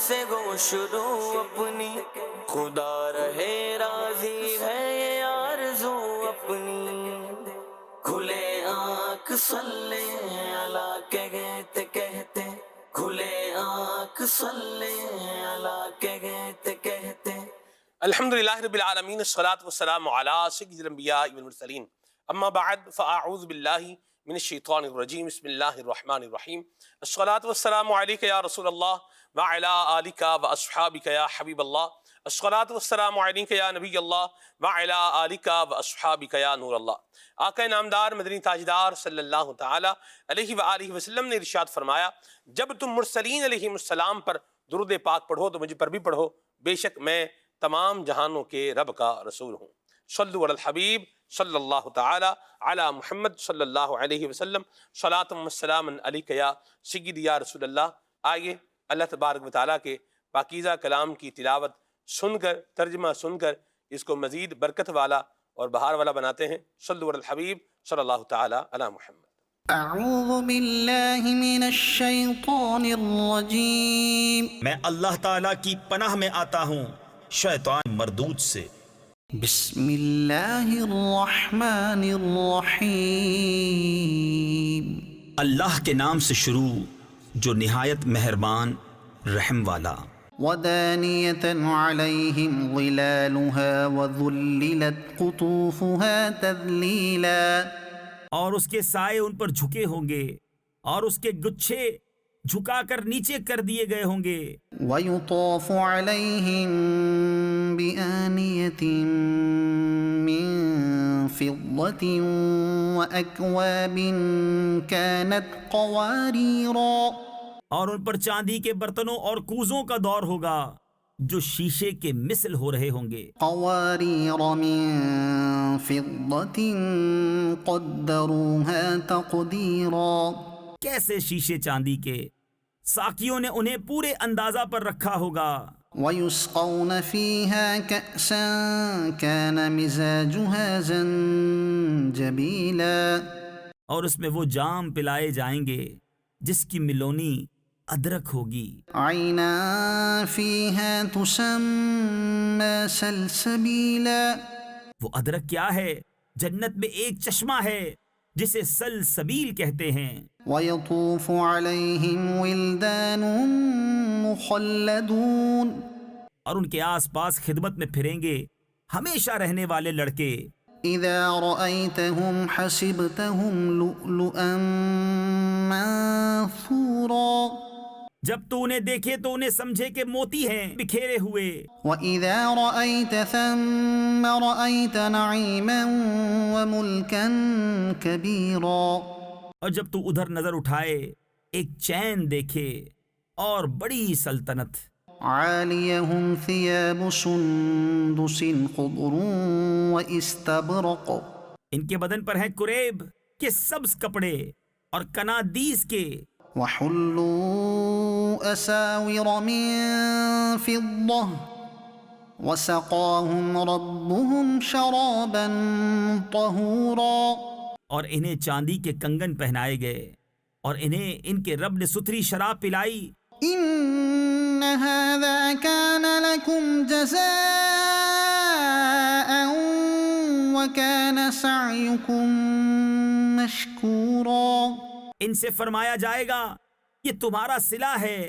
سے گو شروع اپنی، خدا رہے راضی ہے یہ آرزو اپنی، کھلے آنکھ صلی اللہ کہتے کہتے، کھلے آنکھ صلی اللہ کہتے کہتے۔ الحمدللہ رب العالمین، الصلاۃ والسلام علی سید الانبیاء والمرسلین، اما بعد فاعوذ باللہ من الشیطان الرجیم، بسم اللہ الرحمن الرحیم۔ الصلاۃ والسلام علیک یا رسول اللہ وعلی آلک واصحابک یا حبیب اللہ، الصلاۃ والسلام علیک یا نبی اللہ وعلی آلک واصحابک یا نور اللہ۔ آقا نامدار مدنی تاجدار صلی اللہ تعالی علیہ وآلہ وسلم نے ارشاد فرمایا، جب تم مرسلین علیہ السلام پر درود پاک پڑھو تو مجھ پر بھی پڑھو، بے شک میں تمام جہانوں کے رب کا رسول ہوں۔ صلو علی الحبیب صلی اللہ تعالی علی محمد صلی اللہ علیہ وسلم، صلاۃ و سلام علیک یا سیدی یا رسول اللہ۔ آئیے اللہ تبارک و تعالیٰ کے پاکیزہ کلام کی تلاوت سن کر، ترجمہ سن کر اس کو مزید برکت والا اور بہار والا بناتے ہیں۔ صلو علی الحبیب صلی اللہ تعالی علی محمد۔ اعوذ باللہ من الشیطان الرجیم، میں اللہ تعالیٰ کی پناہ میں آتا ہوں شیطان مردود سے۔ بسم اللہ الرحمن الرحیم، اللہ کے نام سے شروع جو نہایت مہربان رحم والا۔ ودانیة علیہم ظلالها وذللت قطوفها تذلیلا، اور اس کے سائے ان پر جھکے ہوں گے اور اس کے گچھے جھکا کر نیچے کر دیے گئے ہوں گے۔ ویطاف علیہم بآنیة من فضة وأکواب كانت قواريرا، اور ان پر چاندی کے برتنوں اور کوزوں کا دور ہوگا جو شیشے کے مثل ہو رہے ہوں گے۔ قوارير من فضة قدروها تقديرا، کیسے شیشے چاندی کے، ساقیوں نے انہیں پورے اندازہ پر رکھا ہوگا۔ ويسقون فيها كأسا كان مزاجها زنجبيلا، اور اس میں وہ جام پلائے جائیں گے جس کی ملونی ادرک ہوگی۔ عينا فيها تسمى سلسبيلا، وہ ادرک کیا ہے؟ جنت میں ایک چشمہ ہے جسے سلسبیل کہتے ہیں۔ ويطوف عليهم ولدان مخلدون، اور ان کے آس پاس خدمت میں پھریں گے ہمیشہ رہنے والے لڑکے۔ إذا رأيتهم حسبتهم لؤلؤا منثورا، جب تو انہیں دیکھے تو انہیں سمجھے کہ موتی ہیں بکھیرے ہوئے۔ وَإِذَا رَأَيْتَ ثَمَّ رَأَيْتَ نَعِيمًا وَمُلْكًا كَبِيرًا، اور جب تو ادھر نظر اٹھائے ایک چین دیکھے اور بڑی سلطنت۔ عَالِيَهُمْ ثِيَابُ سُنْدُسٍ خُضْرٌ وَإِسْتَبْرَقٍ، ان کے بدن پر ہیں کریب کے سبز کپڑے اور کنادیس کے۔ وَحُلُّوا أَسَاوِرَ مِن فِضَّةٍ وَسَقَاهُمْ رَبُّهُمْ شَرَابًا طَهُورًا، اور انہیں چاندی کے کنگن پہنائے گئے اور انہیں ان کے رب نے ستھری شراب پلائی۔ إِنَّ هَذَا كَانَ لَكُمْ جَزَاءً وَكَانَ سَعْيُكُمْ مَشْكُورًا، ان سے فرمایا جائے گا یہ تمہارا صلہ ہے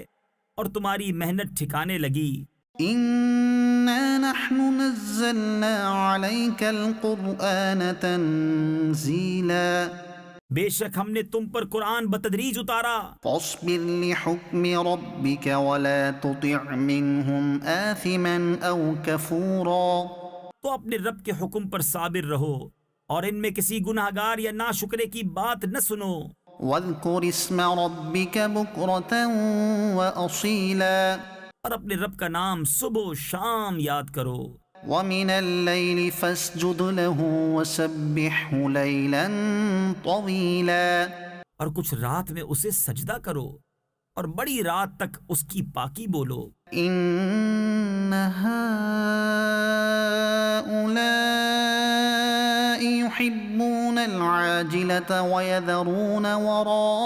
اور تمہاری محنت ٹھکانے لگی۔ إِنَّا نَحْنُ نَزَّلْنَا عَلَيْكَ الْقُرْآنَ تَنزِيلًا، بے شک ہم نے تم پر قرآن بتدریج اتارا۔ فاصبر لحکم ربک ولا تطع منهم آثما او کفورا، تو اپنے رب کے حکم پر صابر رہو اور ان میں کسی گناہگار یا ناشکرے کی بات نہ سنو۔ واذکر اسم ربک بکرة واصیلا، اور اپنے رب کا نام صبح و شام یاد کرو۔ ومن اللیل فاسجد له وسبحه لیلا طویلا، اور کچھ رات میں اسے سجدہ کرو اور بڑی رات تک اس کی پاکی بولو۔ ان هؤلاء يحبون العاجلة ويذرون وراءهم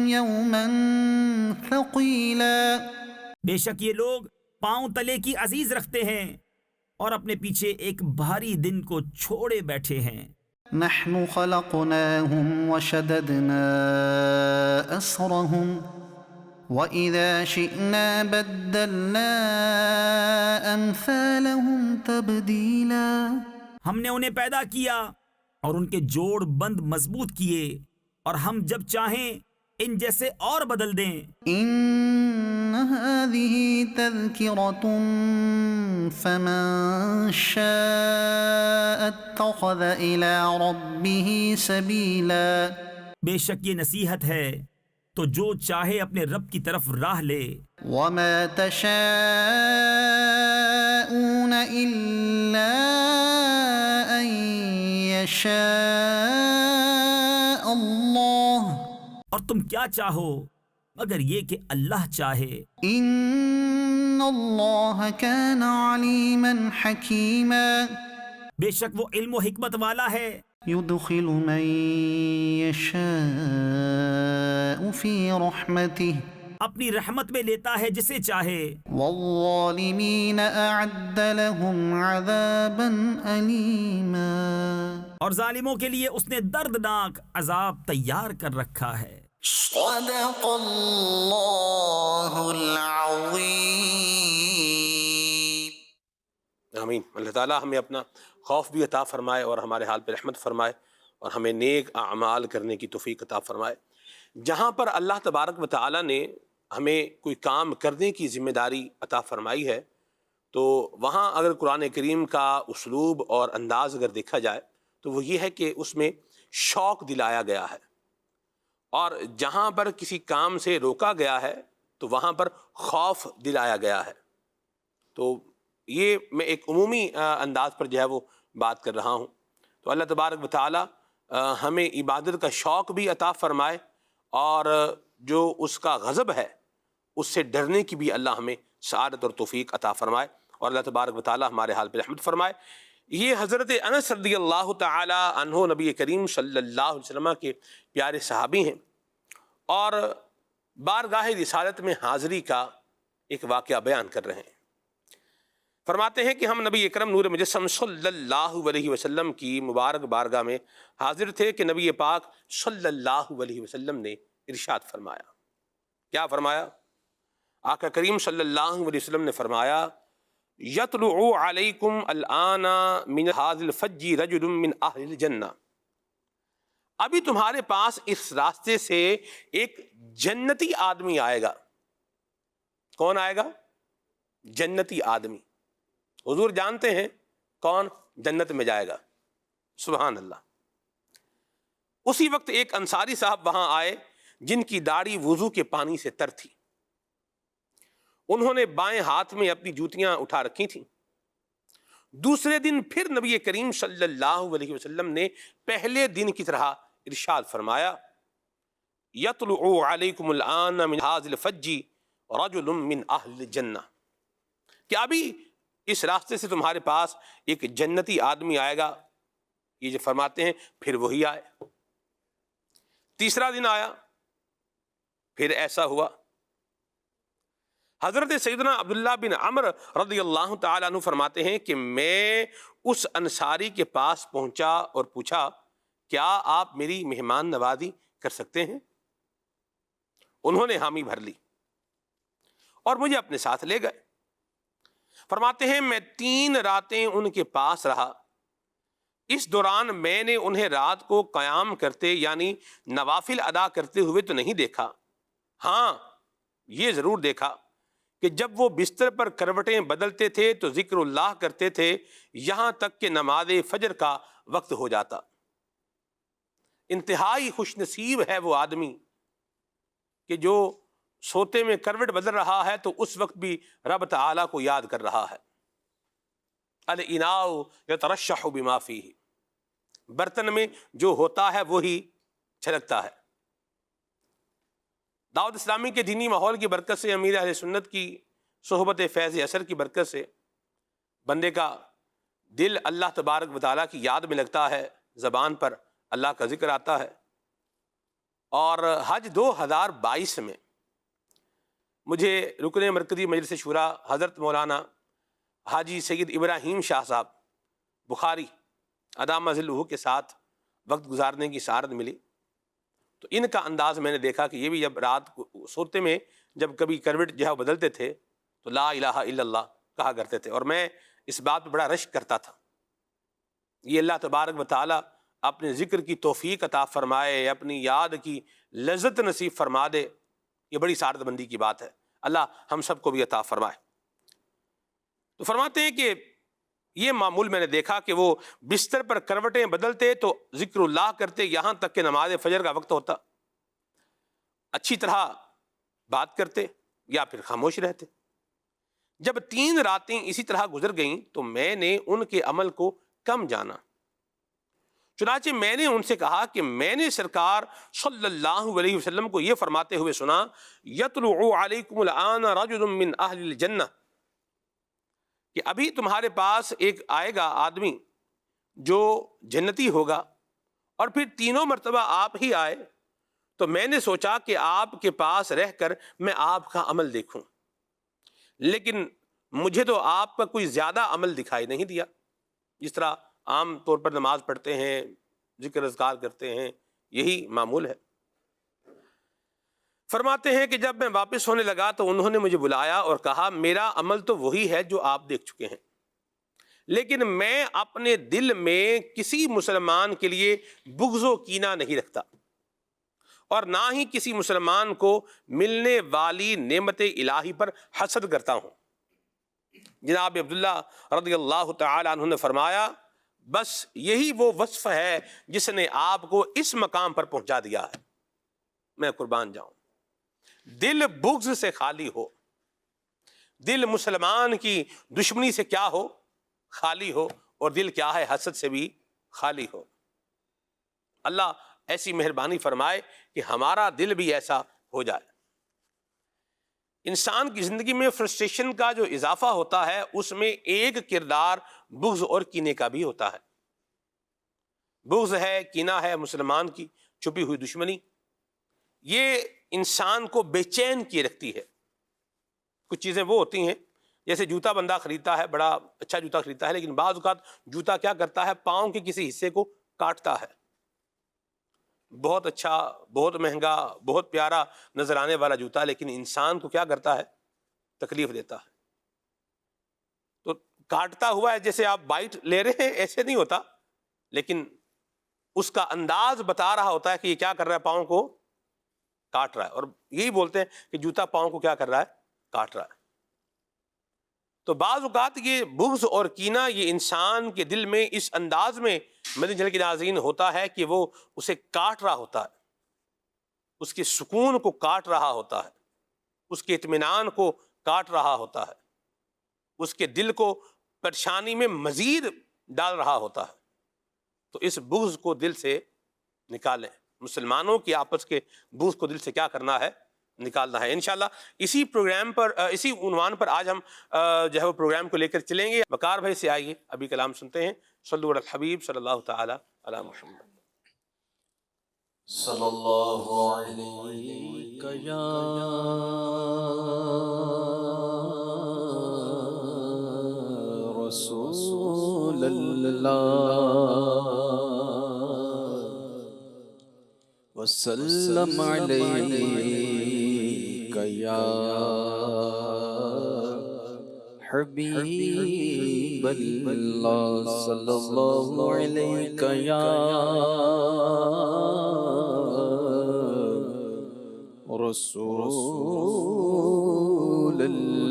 يوما ثقيلا بے شک یہ لوگ پاؤں تلے کی عزیز رکھتے ہیں اور اپنے پیچھے ایک بھاری دن کو چھوڑے بیٹھے ہیں۔ نحن خلقناهم وشددنا أسرهم وإذا شئنا بدلنا أمثالهم تبديلا ہم نے انہیں پیدا کیا اور ان کے جوڑ بند مضبوط کیے، اور ہم جب چاہیں ان جیسے اور بدل دیں۔ إن هذه تذكرة فمن شاء اتخذ إلى ربه سبيلا بے شک یہ نصیحت ہے تو جو چاہے اپنے رب کی طرف راہ لے۔ وما تشاءون إلا أن يشاء الله اور تم کیا چاہو مگر یہ کہ اللہ چاہے۔ إن الله كان عليما حكيما بے شک وہ علم و حکمت والا ہے، يدخل من يشاء في رحمته اپنی رحمت میں لیتا ہے جسے چاہے، والظالمين أعد لهم عذابا أليما اور ظالموں کے لیے اس نے دردناک عذاب تیار کر رکھا ہے۔ صدق اللہ العظیم۔ آمین۔ اللہ تعالیٰ ہمیں اپنا خوف بھی عطا فرمائے اور ہمارے حال پہ رحمت فرمائے اور ہمیں نیک اعمال کرنے کی توفیق عطا فرمائے۔ جہاں پر اللہ تبارک و تعالیٰ نے ہمیں کوئی کام کرنے کی ذمہ داری عطا فرمائی ہے تو وہاں اگر قرآن کریم کا اسلوب اور انداز اگر دیکھا جائے تو وہ یہ ہے کہ اس میں شوق دلایا گیا ہے، اور جہاں پر کسی کام سے روکا گیا ہے تو وہاں پر خوف دلایا گیا ہے۔ تو یہ میں ایک عمومی انداز پر جو ہے وہ بات کر رہا ہوں۔ تو اللہ تبارک و تعالی ہمیں عبادت کا شوق بھی عطا فرمائے، اور جو اس کا غضب ہے اس سے ڈرنے کی بھی اللہ ہمیں سعادت اور توفیق عطا فرمائے، اور اللہ تبارک و تعالی ہمارے حال پہ رحمت فرمائے۔ یہ حضرت انس رضی اللہ تعالی عنہ نبی کریم صلی اللہ علیہ وسلم کے پیارے صحابی ہیں، اور بارگاہ رسالت میں حاضری کا ایک واقعہ بیان کر رہے ہیں۔ فرماتے ہیں کہ ہم نبی اکرم نور مجسم صلی اللہ علیہ وسلم کی مبارک بارگاہ میں حاضر تھے کہ نبی پاک صلی اللہ علیہ وسلم نے ارشاد فرمایا۔ کیا فرمایا؟ آقا کریم صلی اللہ علیہ وسلم نے فرمایا، یطلع علیکم الآن من ھذا الفج رجل من اہل الجنہ، ابھی تمہارے پاس اس راستے سے ایک جنتی آدمی آئے گا۔ کون آئے گا؟ جنتی آدمی۔ حضور جانتے ہیں کون جنت میں جائے گا، سبحان اللہ۔ اسی وقت ایک انصاری صاحب وہاں آئے جن کی داڑھی وضو کے پانی سے تر تھی۔ انہوں نے بائیں ہاتھ میں اپنی جوتیاں اٹھا رکھی تھیں۔ دوسرے دن پھر نبی کریم صلی اللہ علیہ وسلم نے پہلے دن کی طرح ارشاد فرمایا، یطلع علیکم الآن من ھذا الفج رجل من اہل الجنہ، کہ ابھی اس راستے سے تمہارے پاس ایک جنتی آدمی آئے گا۔ یہ جو فرماتے ہیں پھر وہی آئے۔ تیسرا دن آیا، پھر ایسا ہوا۔ حضرت سیدنا عبداللہ بن عمر رضی اللہ تعالیٰ عنہ فرماتے ہیں کہ میں اس انصاری کے پاس پہنچا اور پوچھا، کیا آپ میری مہمان نوازی کر سکتے ہیں؟ انہوں نے حامی بھر لی اور مجھے اپنے ساتھ لے گئے۔ فرماتے ہیں میں 3 راتیں ان کے پاس رہا۔ اس دوران میں نے انہیں رات کو قیام کرتے یعنی نوافل ادا کرتے ہوئے تو نہیں دیکھا، ہاں یہ ضرور دیکھا کہ جب وہ بستر پر کروٹیں بدلتے تھے تو ذکر اللہ کرتے تھے یہاں تک کہ نماز فجر کا وقت ہو جاتا۔ انتہائی خوش نصیب ہے وہ آدمی کہ جو سوتے میں کروٹ بدل رہا ہے تو اس وقت بھی رب تعالیٰ کو یاد کر رہا ہے۔ الاناء یترشح بما فیہ، برتن میں جو ہوتا ہے وہی چھلکتا ہے۔ دعوت اسلامی کے دینی ماحول کی برکت سے، امیر اہل سنت کی صحبت فیض اثر کی برکت سے بندے کا دل اللہ تبارک و تعالیٰ کی یاد میں لگتا ہے، زبان پر اللہ کا ذکر آتا ہے۔ اور حج 2022 میں مجھے رکن مرکزی مجلس شورا حضرت مولانا حاجی سید ابراہیم شاہ صاحب بخاری ادامہ ذلہ کے ساتھ وقت گزارنے کی سعادت ملی، تو ان کا انداز میں نے دیکھا کہ یہ بھی جب رات کو سوتے میں جب کبھی کروٹ جو ہے بدلتے تھے تو لا الہ الا اللہ کہا کرتے تھے، اور میں اس بات پہ بڑا رشک کرتا تھا۔ یہ اللہ تبارک و تعالی اپنے ذکر کی توفیق عطا فرمائے، اپنی یاد کی لذت نصیب فرما دے، یہ بڑی سعادت مندی کی بات ہے، اللہ ہم سب کو بھی عطا فرمائے۔ تو فرماتے ہیں کہ یہ معمول میں نے دیکھا کہ وہ بستر پر کروٹیں بدلتے تو ذکر اللہ کرتے، یہاں تک کہ نماز فجر کا وقت ہوتا، اچھی طرح بات کرتے یا پھر خاموش رہتے۔ جب 3 راتیں اسی طرح گزر گئیں تو میں نے ان کے عمل کو کم جانا، چنانچہ میں نے ان سے کہا کہ میں نے سرکار صلی اللہ علیہ وسلم کو یہ فرماتے ہوئے سنا، یطلع علیکم الآن رجل من اہل الجنہ، کہ ابھی تمہارے پاس ایک آئے گا آدمی جو جنتی ہوگا، اور پھر 3 مرتبہ آپ ہی آئے، تو میں نے سوچا کہ آپ کے پاس رہ کر میں آپ کا عمل دیکھوں، لیکن مجھے تو آپ کا کوئی زیادہ عمل دکھائی نہیں دیا۔ جس طرح عام طور پر نماز پڑھتے ہیں، ذکر اذکار کرتے ہیں، یہی معمول ہے۔ فرماتے ہیں کہ جب میں واپس ہونے لگا تو انہوں نے مجھے بلایا اور کہا میرا عمل تو وہی ہے جو آپ دیکھ چکے ہیں، لیکن میں اپنے دل میں کسی مسلمان کے لیے بغض و کینہ نہیں رکھتا، اور نہ ہی کسی مسلمان کو ملنے والی نعمت الہی پر حسد کرتا ہوں۔ جناب عبداللہ رضی اللہ تعالی عنہ نے فرمایا بس یہی وہ وصف ہے جس نے آپ کو اس مقام پر پہنچا دیا ہے، میں قربان جاؤں۔ دل بغض سے خالی ہو، دل مسلمان کی دشمنی سے کیا ہو؟ خالی ہو، اور دل کیا ہے؟ حسد سے بھی خالی ہو۔ اللہ ایسی مہربانی فرمائے کہ ہمارا دل بھی ایسا ہو جائے۔ انسان کی زندگی میں فرسٹریشن کا جو اضافہ ہوتا ہے اس میں ایک کردار بغض اور کینے کا بھی ہوتا ہے۔ بغض ہے، کینہ ہے، مسلمان کی چھپی ہوئی دشمنی، یہ انسان کو بے چین کیے رکھتی ہے۔ کچھ چیزیں وہ ہوتی ہیں، جیسے جوتا بندہ خریدتا ہے، بڑا اچھا جوتا خریدتا ہے، لیکن بعض اوقات جوتا کیا کرتا ہے؟ پاؤں کے کسی حصے کو کاٹتا ہے۔ بہت اچھا، بہت مہنگا، بہت پیارا نظر آنے والا جوتا، لیکن انسان کو کیا کرتا ہے؟ تکلیف دیتا ہے۔ تو کاٹتا ہوا ہے، جیسے آپ بائٹ لے رہے ہیں ایسے نہیں ہوتا، لیکن اس کا انداز بتا رہا ہوتا ہے کہ یہ کیا کر رہا ہے؟ پاؤں کو کاٹ رہا ہے۔ اور یہی بولتے ہیں کہ جوتا پاؤں کو کیا کر رہا ہے؟ کاٹ رہا ہے۔ تو بعض اوقات یہ بغض اور کینہ یہ انسان کے دل میں اس انداز میں مدنی چینل کے ناظرین ہوتا ہے کہ وہ اسے کاٹ رہا ہوتا ہے، اس کے سکون کو کاٹ رہا ہوتا ہے، اس کے اطمینان کو کاٹ رہا ہوتا ہے، اس کے دل کو پریشانی میں مزید ڈال رہا ہوتا ہے۔ تو اس بغض کو دل سے نکالیں۔ مسلمانوں کی آپس کے بغض کو دل سے کیا کرنا ہے؟ نکالنا ہے۔ انشاءاللہ اسی پروگرام پر، اسی عنوان پر آج ہم جو ہے وہ پروگرام کو لے کر چلیں گے۔ وقار بھائی سے آئیے ابھی کلام سنتے ہیں۔ صلو علی الحبیب صلی اللہ تعالی علی محمد۔ صلی اللہ علیہ یا رسول اللہ وسلم علیک یا حبیب اللہ صلی اللہ علیک یا رسول اللہ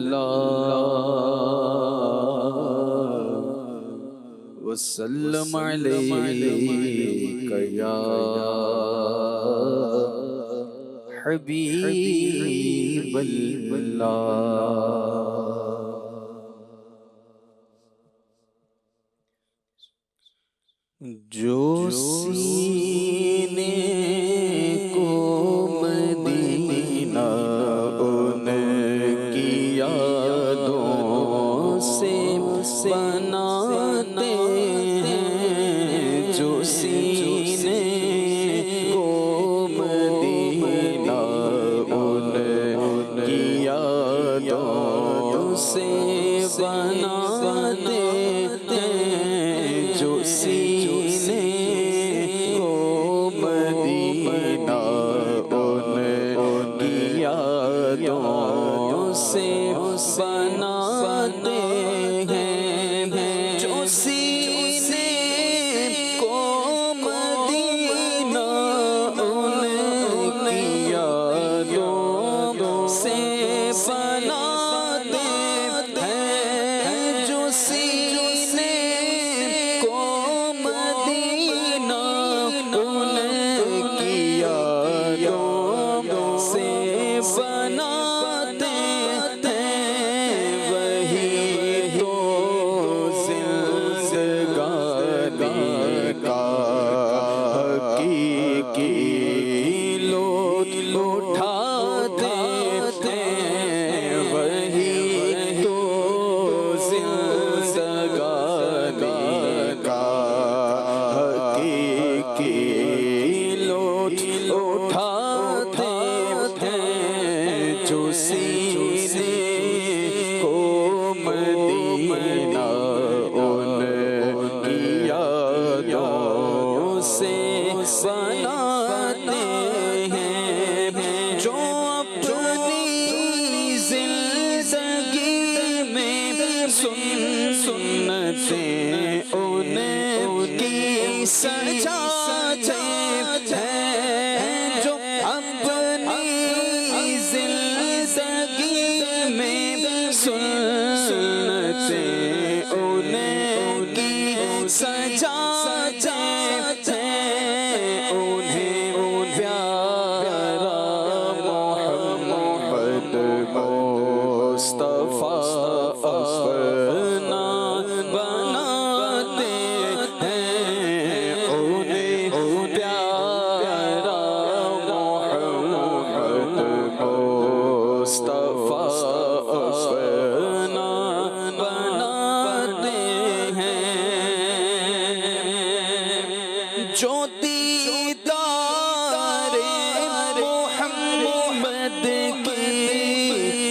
وسلم علیک یا حبیب اللہ۔ جو سینے کو مدینہ ان کی یادوں سے بناتے ہیں، جو سینے کو مدینہ ان کی یادوں بناتے ہیں وہی تو زندگانی کا حقیقی لطف اٹھاتے ہیں وہی تو زندگانی کا حقیقی لطف اٹھاتے ہیں جو سینے کو مدینہ ان کی یادوں سے بناتے ہیں جو اپنی زندگی میں سنتیں ان کی سجاتے ہیں جو اپنی زندگی میں سنتیں ان کی سجاتے ہیں انہیں پیارا محمد مصطفیٰ اپنا بناتے ہیں انہیں پیارا محمد مصطفیٰ اپنا بناتے ہیں جو دیدار محمد کی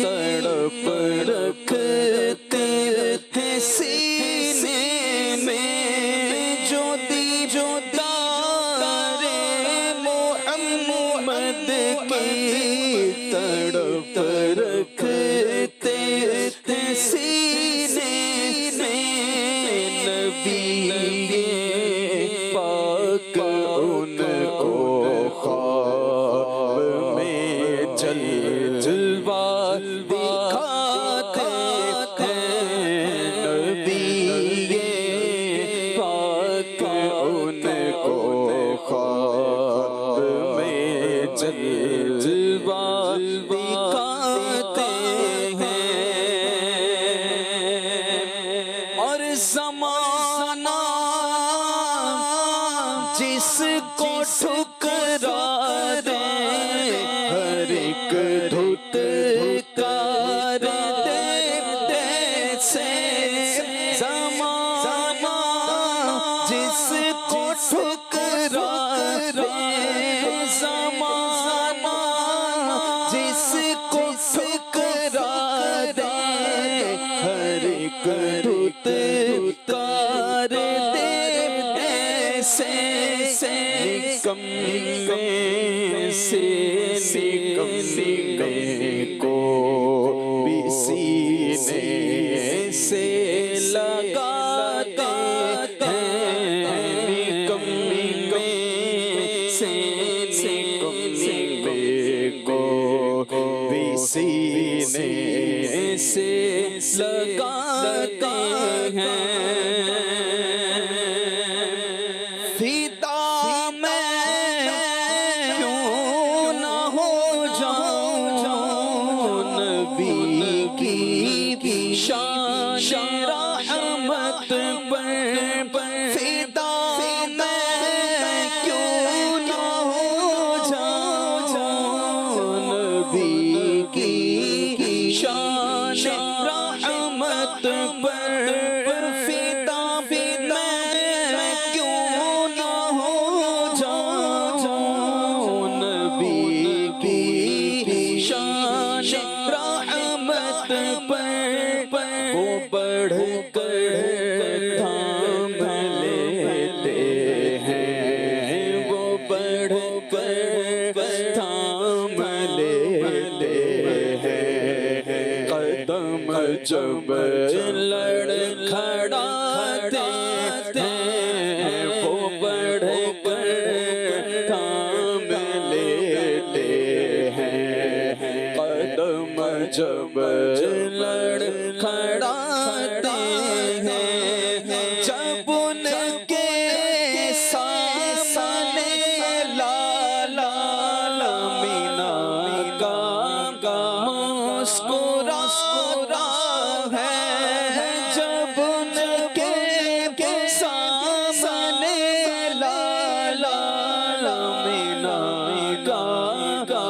تڑپ رکھتے تھے سینے میں جو دیدار محمد کی تڑپ رکھتے تھے سینے میں نبی پاک ان کو خواب میں جلوہ دکھاتے ہیں نبی پاک ان کو خواب میں جلوہ دکھاتے ہیں اور زمانہ جس کو ٹھکرا دے ہر ایک دھتکار دیتے سے زمانہ جس کو ٹھکرا دے زمانہ جس کو ٹھکرا دے ہر ایک دھتکار دیتے سے نکمنے کو بھی سینے سے لگاتے ہیں نکمنے کو بھی سینے سے لگاتے ہیں شان رحمت پر فدا میں کیوں نہ ہو جاؤں نبی کی شان رحمت پر فدا میں کیوں نہ ہو جاؤں نبی کی شان رحمت پر وہ بڑھ کر تھام لیتے ہیں وہ بڑھ کر تھام لیتے ہیں قدم جب لڑکھڑاتے ہیں وہ بڑھ کر تھام لیتے ہیں قدم جب لڑکھڑاتے ہیں جب ان کے سامنے لالا مینا کا مسکراتا ہے جب ان کے سامنے لالا مینا کا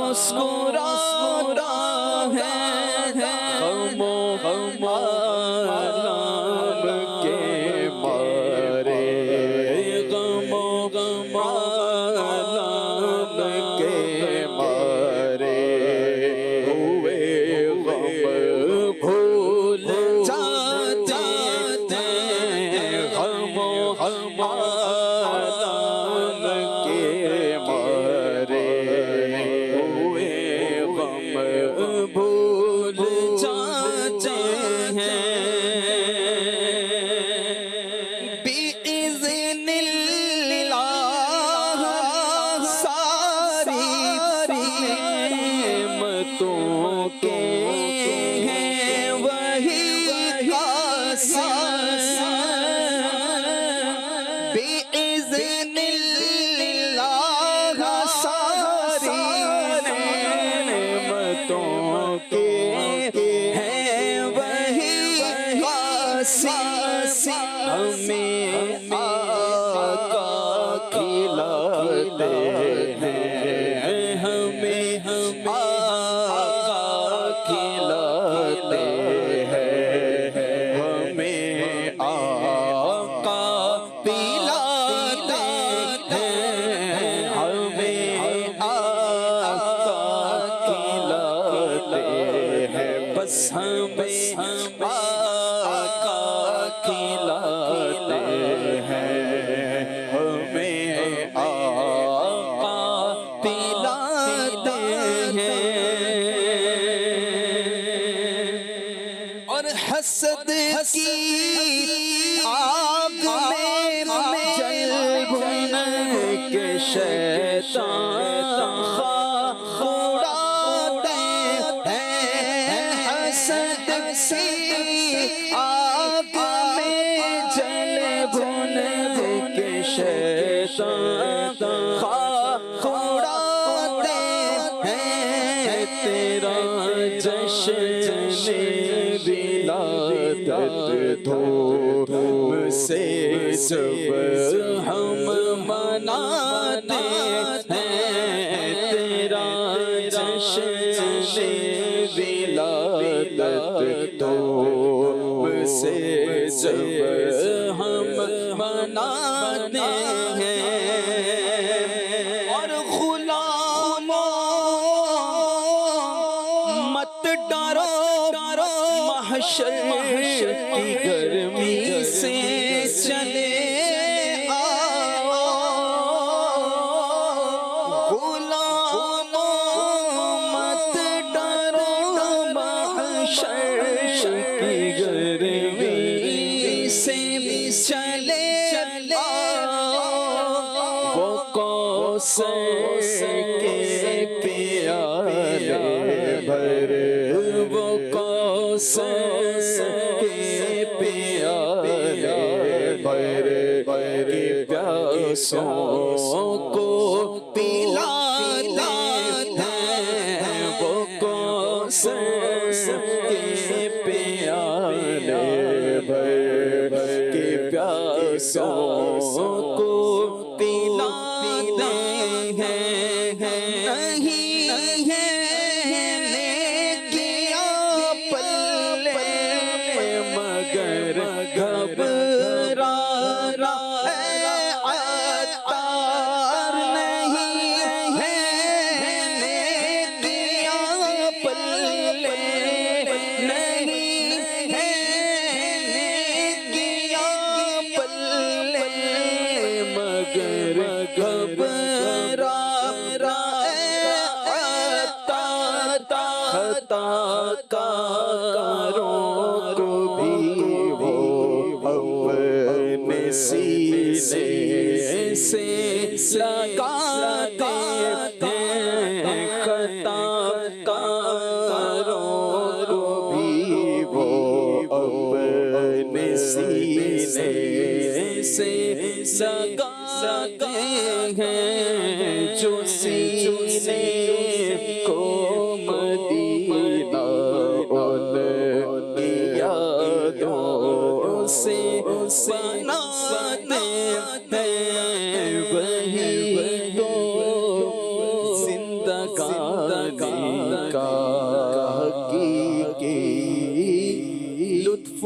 مسکراتا ہے غم عالم کے مارے غم عالم کے مارے ہوئے غم بھول جاتے ہیں غم عالم کے مارے ہوئے غم بھول جاتے ہیں بِإِذْنِ اللَّهِ ساری نعمتوں کے ہیں وہی قاسم بِإِذْنِ اللَّهِ ساری نعمتوں کے ہیں وہی قاسم ہمیں آقا کھلاتے ہیں ہمیں آقا کھلاتے ہیں ہمیں آقا پلاتے ہیں ہمیں آقا کھلاتے ہیں بس ہمیں آقا کھلاتے ہیں ہمیں آقا پلاتے ہیں اور حسد کی آگ میں جل بھن کے شیطان اڑاتے ہیں حسد کی آگ میں جل بھن کے شیطان اڑاتے ہیں تیرا جشن ولادت دھوم سے جب ہم مناتے ہیں تیرا جشن ولادت دھوم سے جب ہم مناتے ہیں اور غلاموں مت ڈرو محشر کی گرمی سے چلے آؤ غلاموں مت ڈرو محشر کی گرمی سے چلے آؤ وہ کوثر کے پیالے بھر وہ کوثر کے پیالے بھر کے پیاسوں کو پلاتے ہیں وہ کوثر کے پیالے بھر کے پیاسوں کو پلاتے ہیں نہیں ہے نیکیاں پلے مگر گھبرانا عطار نہیں ہے نیکیاں پلے نہیں ہے نیکیاں پلے مگر گھبرانا خطا کاروں کو بھی وہ اپنے سینے سے لگاتے ہیں خطا کاروں کو بھی وہ اپنے سینے سے لگاتے ہیں جو سینے کو مدینہ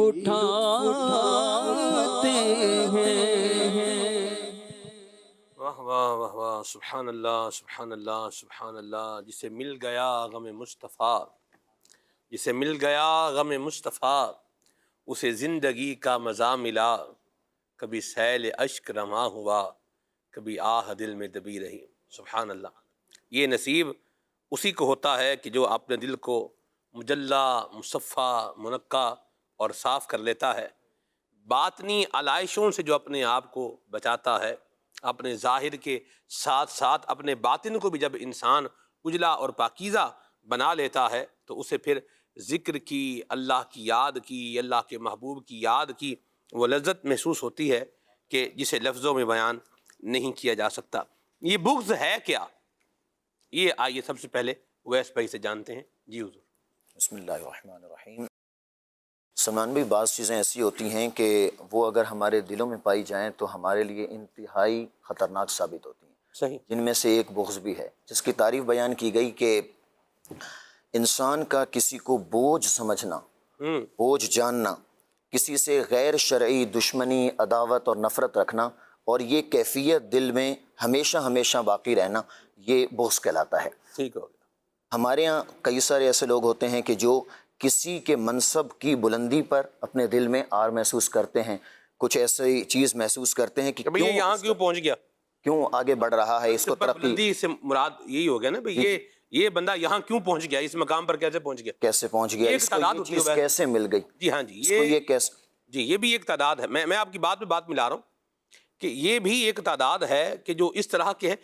اٹھاتے ہیں۔ واہ واہ واہ واہ، سبحان اللہ سبحان اللہ سبحان اللہ۔ جسے مل گیا غم مصطفیٰ، جسے مل گیا غم مصطفیٰ، اسے زندگی کا مزہ ملا، کبھی سیل اشک رواں ہوا، کبھی آہ دل میں دبی رہی۔ سبحان اللہ، یہ نصیب اسی کو ہوتا ہے کہ جو اپنے دل کو مجلہ مصفہ منقع اور صاف کر لیتا ہے، باطنی علائشوں سے جو اپنے آپ کو بچاتا ہے، اپنے ظاہر کے ساتھ ساتھ اپنے باطن کو بھی جب انسان اجلا اور پاکیزہ بنا لیتا ہے تو اسے پھر ذکر کی، اللہ کی یاد کی، اللہ کے محبوب کی یاد کی وہ لذت محسوس ہوتی ہے کہ جسے لفظوں میں بیان نہیں کیا جا سکتا۔ یہ بغض ہے کیا؟ یہ آئیے سب سے پہلے ویس بھائی سے جانتے ہیں۔ جی حضور۔ بسم اللہ الرحمن الرحیم۔ سلمان بھائی، بعض چیزیں ایسی ہوتی ہیں کہ وہ اگر ہمارے دلوں میں پائی جائیں تو ہمارے لیے انتہائی خطرناک ثابت ہوتی ہیں۔ صحیح۔ جن میں سے ایک بغض بھی ہے، جس کی تعریف بیان کی گئی کہ انسان کا کسی کو بوجھ سمجھنا، بوجھ جاننا، کسی سے غیر شرعی دشمنی، عداوت اور نفرت رکھنا، اور یہ کیفیت دل میں ہمیشہ ہمیشہ باقی رہنا، یہ بغض کہلاتا ہے۔ ٹھیک ہو گیا۔ ہمارے ہاں کئی سارے ایسے لوگ ہوتے ہیں کہ جو کسی کے منصب کی بلندی پر اپنے دل میں آر محسوس کرتے ہیں، کچھ ایسی چیز محسوس کرتے ہیں کہ بھئی یہ یہاں کیوں پہنچ گیا، کیوں آگے بڑھ رہا ہے، اس کو ترقی بلندی سے مراد یہی ہو گیا نا بھئی یہ بندہ یہاں کیوں پہنچ گیا، اس مقام پر کیسے پہنچ گیا، کیسے پہنچ گیا، ایک اس کو تعداد یہ ہوتی ہے چیز ویسے۔ کیسے مل گئی، جی ہاں جی، اس کو یہ کیسے، جی یہ بھی ایک تعداد ہے۔ میں آپ کی بات پہ بات ملا رہا ہوں کہ یہ بھی ایک تعداد ہے کہ جو اس طرح کے ہے،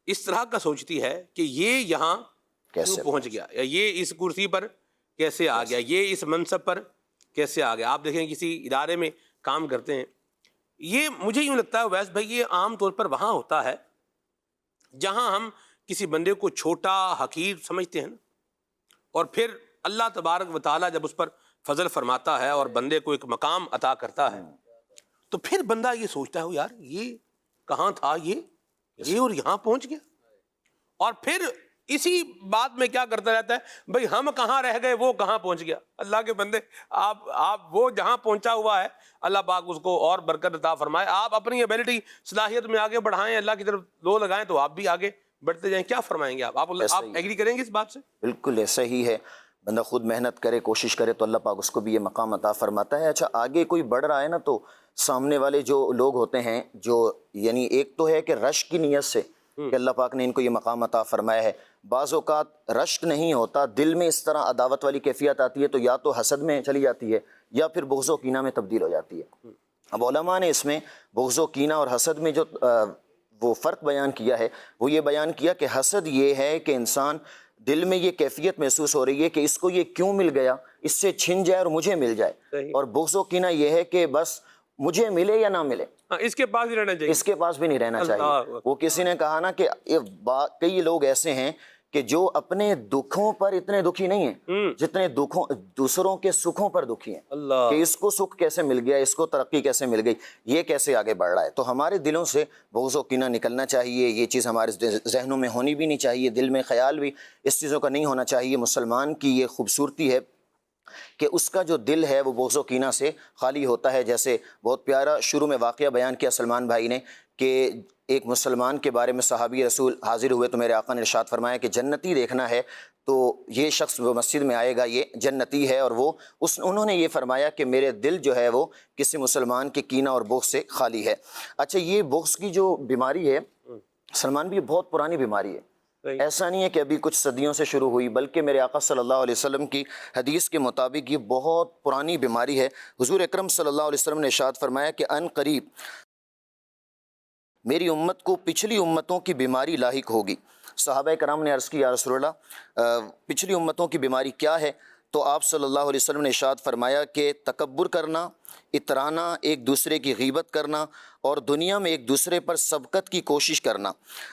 اس طرح کا سوچتی ہے کہ یہ یہاں کیوں پہنچ گیا، یا یہ اس کرسی پر کیسے آ گیا، یہ اس منصب پر کیسے آ گیا۔ آپ دیکھیں کسی ادارے میں کام کرتے ہیں، یہ مجھے یوں لگتا ہے ویس بھائی یہ عام طور پر وہاں ہوتا ہے جہاں ہم کسی بندے کو چھوٹا حقیر سمجھتے ہیں نا، اور پھر اللہ تبارک و تعالیٰ جب اس پر فضل فرماتا ہے اور بندے کو ایک مقام عطا کرتا ہے تو پھر بندہ یہ سوچتا ہے یار یہ کہاں تھا، یہ اور یہاں پہنچ گیا، اور پھر اسی بات میں کیا کرتا رہتا ہے، بھئی ہم کہاں رہ گئے وہ کہاں پہنچ گیا۔ اللہ کے بندے، آپ وہ جہاں پہنچا ہوا ہے اللہ پاک اس کو اور برکت عطا فرمائے، آپ اپنی ایبلٹی صلاحیت میں آگے بڑھائیں، اللہ کی طرف لو لگائیں تو آپ بھی آگے بڑھتے جائیں۔ کیا فرمائیں گے آپ ایگری کریں گے اس بات سے؟ بالکل ایسا ہی ہے، بندہ خود محنت کرے، کوشش کرے تو اللہ پاک اس کو بھی یہ مقام عطا فرماتا ہے۔ اچھا، آگے کوئی بڑھ رہا ہے نا تو سامنے والے جو لوگ ہوتے ہیں، جو یعنی ایک تو ہے کہ رشک کی نیت سے کہ اللہ پاک نے ان کو یہ مقام عطا فرمایا ہے، بعض اوقات رشک نہیں ہوتا، دل میں اس طرح عداوت والی کیفیت آتی ہے تو یا تو حسد میں چلی جاتی ہے یا پھر بغض و کینہ میں تبدیل ہو جاتی ہے۔ اب علماء نے اس میں بغض و کینہ اور حسد میں جو وہ فرق بیان کیا ہے وہ یہ بیان کیا کہ حسد یہ ہے کہ انسان دل میں یہ کیفیت محسوس ہو رہی ہے کہ اس کو یہ کیوں مل گیا، اس سے چھن جائے اور مجھے مل جائے، اور بغض و کینہ یہ ہے کہ بس مجھے ملے یا نہ ملے، اس کے پاس ہی رہنا چاہیے، اس کے پاس بھی نہیں رہنا چاہیے۔ وہ کسی نے کہا نا کہ کئی لوگ ایسے ہیں کہ جو اپنے دکھوں پر اتنے دکھی نہیں ہیں جتنے دوسروں کے سکھوں پر دکھی ہیں، کہ اس کو سکھ کیسے مل گیا، اس کو ترقی کیسے مل گئی، یہ کیسے آگے بڑھ رہا ہے۔ تو ہمارے دلوں سے بغض و کینہ نکلنا چاہیے، یہ چیز ہمارے ذہنوں میں ہونی بھی نہیں چاہیے، دل میں خیال بھی اس چیزوں کا نہیں ہونا چاہیے۔ مسلمان کی یہ خوبصورتی ہے کہ اس کا جو دل ہے وہ بغض و کینہ سے خالی ہوتا ہے۔ جیسے بہت پیارا شروع میں واقعہ بیان کیا سلمان بھائی نے کہ ایک مسلمان کے بارے میں صحابی رسول حاضر ہوئے تو میرے آقا نے ارشاد فرمایا کہ جنتی دیکھنا ہے تو یہ شخص وہ مسجد میں آئے گا، یہ جنتی ہے، اور وہ انہوں نے یہ فرمایا کہ میرے دل جو ہے وہ کسی مسلمان کے کینہ اور بغض سے خالی ہے۔ اچھا، یہ بغض کی جو بیماری ہے سلمان بھی بہت پرانی بیماری ہے، ایسا نہیں ہے کہ ابھی کچھ صدیوں سے شروع ہوئی، بلکہ میرے آقا صلی اللہ علیہ وسلم کی حدیث کے مطابق یہ بہت پرانی بیماری ہے۔ حضور اکرم صلی اللہ علیہ وسلم نے ارشاد فرمایا کہ ان قریب میری امت کو پچھلی امتوں کی بیماری لاحق ہوگی۔ صحابہ کرام نے عرض کی یا رسول اللہ پچھلی امتوں کی بیماری کیا ہے؟ تو آپ صلی اللہ علیہ وسلم نے ارشاد فرمایا کہ تکبر کرنا، اترانا، ایک دوسرے کی غیبت کرنا، اور دنیا میں ایک دوسرے پر سبقت کی کوشش کرنا،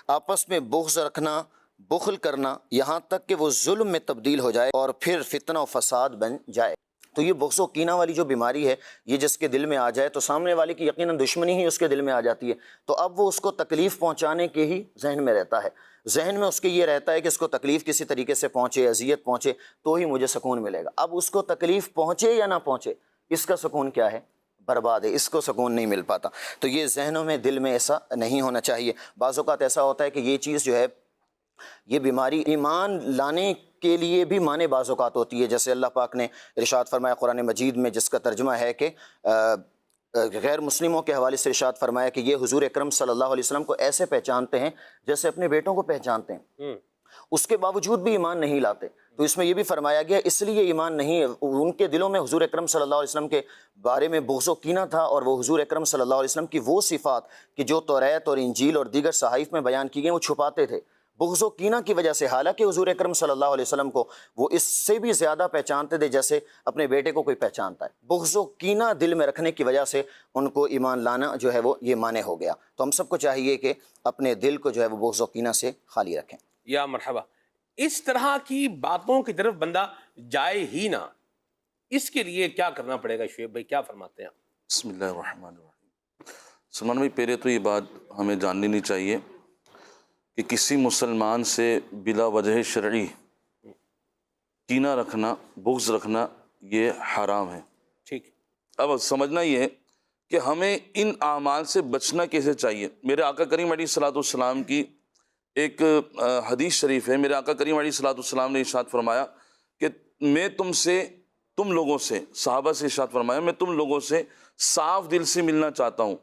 آپس میں بغض رکھنا، بخل کرنا، یہاں تک کہ وہ ظلم میں تبدیل ہو جائے اور پھر فتنہ و فساد بن جائے۔ تو یہ بغض و کینہ والی جو بیماری ہے یہ جس کے دل میں آ جائے تو سامنے والے کی یقیناً دشمنی ہی اس کے دل میں آ جاتی ہے، تو اب وہ اس کو تکلیف پہنچانے کے ہی ذہن میں رہتا ہے، ذہن میں اس کے یہ رہتا ہے کہ اس کو تکلیف کسی طریقے سے پہنچے، اذیت پہنچے تو ہی مجھے سکون ملے گا۔ اب اس کو تکلیف پہنچے یا نہ پہنچے اس کا سکون کیا ہے؟ برباد ہے، اس کو سکون نہیں مل پاتا. تو یہ ذہنوں میں، دل میں ایسا نہیں ہونا چاہیے. بعض اوقات ایسا ہوتا ہے کہ یہ چیز جو ہے، یہ بیماری ایمان لانے کے لیے بھی مانے بعض اوقات ہوتی ہے. جیسے اللہ پاک نے ارشاد فرمایا قرآن مجید میں، جس کا ترجمہ ہے کہ غیر مسلموں کے حوالے سے ارشاد فرمایا کہ یہ حضور اکرم صلی اللہ علیہ وسلم کو ایسے پہچانتے ہیں جیسے اپنے بیٹوں کو پہچانتے ہیں، اس کے باوجود بھی ایمان نہیں لاتے. تو اس میں یہ بھی فرمایا گیا اس لیے ایمان نہیں، ان کے دلوں میں حضور اکرم صلی اللہ علیہ وسلم کے بارے میں بغض و کینہ تھا، اور وہ حضور اکرم صلی اللہ علیہ وسلم کی وہ صفات کہ جو توریت اور انجیل اور دیگر صحائف میں بیان کی گئی وہ چھپاتے تھے بغض و کینہ کی وجہ سے. حالانکہ حضور اکرم صلی اللہ علیہ وسلم کو وہ اس سے بھی زیادہ پہچانتے تھے جیسے اپنے بیٹے کو کوئی پہچانتا ہے. بغض و کینہ دل میں رکھنے کی وجہ سے ان کو ایمان لانا جو ہے وہ یہ مانع ہو گیا. تو ہم سب کو چاہیے کہ اپنے دل کو جو ہے وہ بغض و کینہ سے خالی رکھیں. یا مرحبا. اس طرح کی باتوں کی طرف بندہ جائے ہی نہ، اس کے لیے کیا کرنا پڑے گا؟ شعیب بھائی کیا فرماتے ہیں؟ بسم اللہ الرحمن الرحیم. سلمان بھائی، پہلے تو یہ بات ہمیں جان لینی چاہیے کہ کسی مسلمان سے بلا وجہ شرعی کینہ رکھنا، بغض رکھنا، یہ حرام ہے. ٹھیک. اب سمجھنا یہ ہے کہ ہمیں ان اعمال سے بچنا کیسے چاہیے. میرے آقا کریم علیہ الصلوۃ والسلام کی ایک حدیث شریف ہے. میرے آقا کریم علیہ الصلوۃ والسلام نے ارشاد فرمایا کہ میں تم لوگوں سے، صحابہ سے ارشاد فرمایا، میں تم لوگوں سے صاف دل سے ملنا چاہتا ہوں،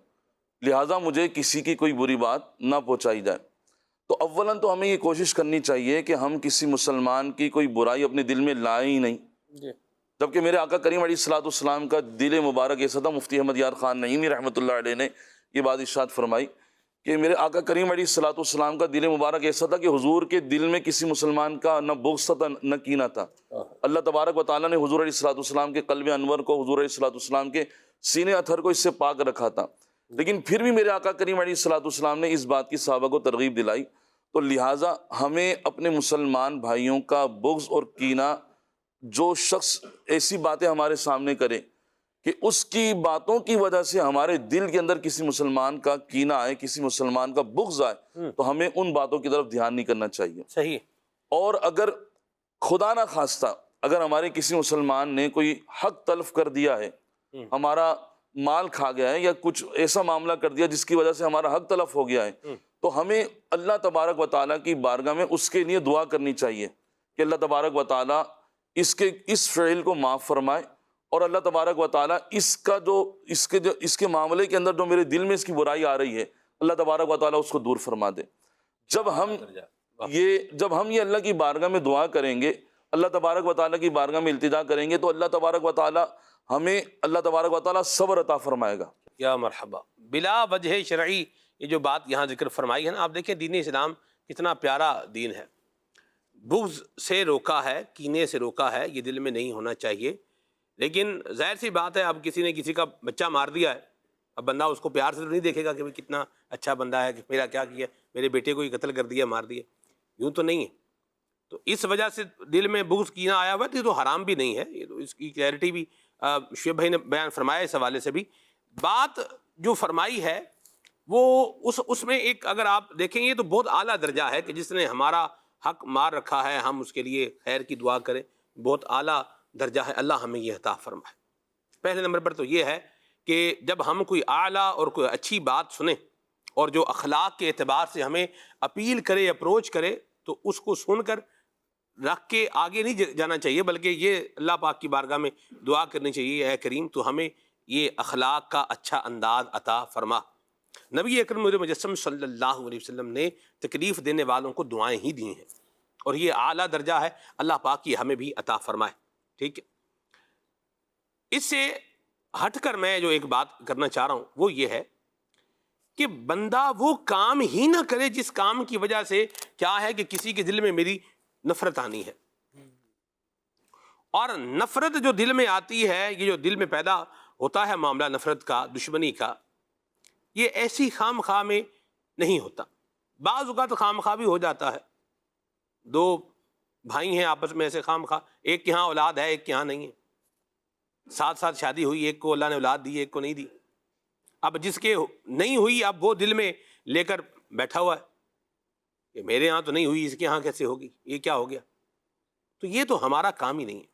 لہٰذا مجھے کسی کی کوئی بری بات نہ پہنچائی جائے. تو اولاً تو ہمیں یہ کوشش کرنی چاہیے کہ ہم کسی مسلمان کی کوئی برائی اپنے دل میں لائیں ہی نہیں. جبکہ میرے آقا کریم علیہ الصلوۃ والسلام کا دل مبارک ایسا تھا، مفتی احمد یار خان نعیمی رحمۃ اللہ علیہ نے یہ بات ارشاد فرمائی کہ میرے آقا کریم علیہ الصلوۃ والسلام کا دل مبارک ایسا تھا کہ حضور کے دل میں کسی مسلمان کا نہ بغض تھا نہ کینہ تھا. اللہ تبارک و تعالیٰ نے حضور علیہ الصلوۃ والسلام کے قلب انور کو، حضور علیہ الصلوۃ والسلام کے سینے اطہر کو اس سے پاک رکھا تھا. لیکن پھر بھی میرے آقا کریم علیہ الصلوۃ والسلام نے اس بات کی صحابہ کو ترغیب دلائی. تو لہٰذا ہمیں اپنے مسلمان بھائیوں کا بغض اور کینہ، جو شخص ایسی باتیں ہمارے سامنے کرے کہ اس کی باتوں کی وجہ سے ہمارے دل کے اندر کسی مسلمان کا کینہ آئے، کسی مسلمان کا بغض آئے، تو ہمیں ان باتوں کی طرف دھیان نہیں کرنا چاہیے. صحیح. اور اگر خدا نہ خواستہ اگر ہمارے کسی مسلمان نے کوئی حق تلف کر دیا ہے، ہمارا مال کھا گیا ہے، یا کچھ ایسا معاملہ کر دیا جس کی وجہ سے ہمارا حق تلف ہو گیا ہے، تو ہمیں اللہ تبارک و تعالیٰ کی بارگاہ میں اس کے لیے دعا کرنی چاہیے کہ اللہ تبارک و تعالیٰ اس فعل کو معاف فرمائے، اور اللہ تبارک و تعالیٰ اس کے معاملے کے اندر جو میرے دل میں اس کی برائی آ رہی ہے، اللہ تبارک و تعالیٰ اس کو دور فرما دے. جب ہم یہ اللہ کی بارگاہ میں دعا کریں گے، اللہ تبارک و تعالیٰ کی بارگاہ میں التجا کریں گے، تو اللہ تبارک و تعالیٰ ہمیں اللہ تبارک و تعالیٰ صبر عطا فرمائے گا. یا مرحبا. بلا وجہ شرعی، یہ جو بات یہاں ذکر فرمائی ہے نا، آپ دیکھیں دین اسلام کتنا پیارا دین ہے. بغض سے روکا ہے، کینے سے روکا ہے، یہ دل میں نہیں ہونا چاہیے. لیکن ظاہر سی بات ہے، اب کسی نے کسی کا بچہ مار دیا ہے، اب بندہ اس کو پیار سے تو نہیں دیکھے گا کہ بھئی کتنا اچھا بندہ ہے، کہ میرا کیا کیا، میرے بیٹے کو ہی قتل کر دیا، مار دیا، یوں تو نہیں ہے. تو اس وجہ سے دل میں بغض کینہ آیا ہوا ہے، تو حرام بھی نہیں ہے. یہ تو اس کی کلیئرٹی بھی شعیب بھائی نے بیان فرمایا. اس حوالے سے بھی بات جو فرمائی ہے وہ اس میں ایک، اگر آپ دیکھیں یہ تو بہت اعلیٰ درجہ ہے کہ جس نے ہمارا حق مار رکھا ہے، ہم اس کے لیے خیر کی دعا کریں. بہت اعلیٰ درجہ ہے، اللہ ہمیں یہ عطا فرمائے. پہلے نمبر پر تو یہ ہے کہ جب ہم کوئی اعلیٰ اور کوئی اچھی بات سنیں، اور جو اخلاق کے اعتبار سے ہمیں اپیل کرے، اپروچ کرے، تو اس کو سن کر رکھ کے آگے نہیں جانا چاہیے، بلکہ یہ اللہ پاک کی بارگاہ میں دعا کرنی چاہیے، اے کریم تو ہمیں یہ اخلاق کا اچھا انداز عطا فرما. نبی اکرم مجسم صلی اللہ علیہ وسلم نے تکلیف دینے والوں کو دعائیں ہی دی ہیں، اور یہ اعلیٰ درجہ ہے. اللہ پاک یہ ہمیں بھی عطا فرمائے. ٹھیک ہے. اس سے ہٹ کر میں جو ایک بات کرنا چاہ رہا ہوں وہ یہ ہے کہ بندہ وہ کام ہی نہ کرے جس کام کی وجہ سے کیا ہے کہ کسی کے دل میں میری نفرت آنی ہے. اور نفرت جو دل میں آتی ہے، یہ جو دل میں پیدا ہوتا ہے معاملہ نفرت کا، دشمنی کا، یہ ایسی خام خواہ میں نہیں ہوتا. بعض اوقات خام خواہ بھی ہو جاتا ہے. دو بھائی ہیں آپس میں ایسے خام خواہ، ایک کے ہاں اولاد ہے، ایک کے ہاں نہیں ہے، ساتھ ساتھ شادی ہوئی، ایک کو اللہ نے اولاد دی، ایک کو نہیں دی. اب جس کے نہیں ہوئی، اب وہ دل میں لے کر بیٹھا ہوا ہے کہ میرے ہاں تو نہیں ہوئی، اس کے ہاں کیسے ہوگی، یہ کیا ہو گیا. تو یہ تو ہمارا کام ہی نہیں ہے.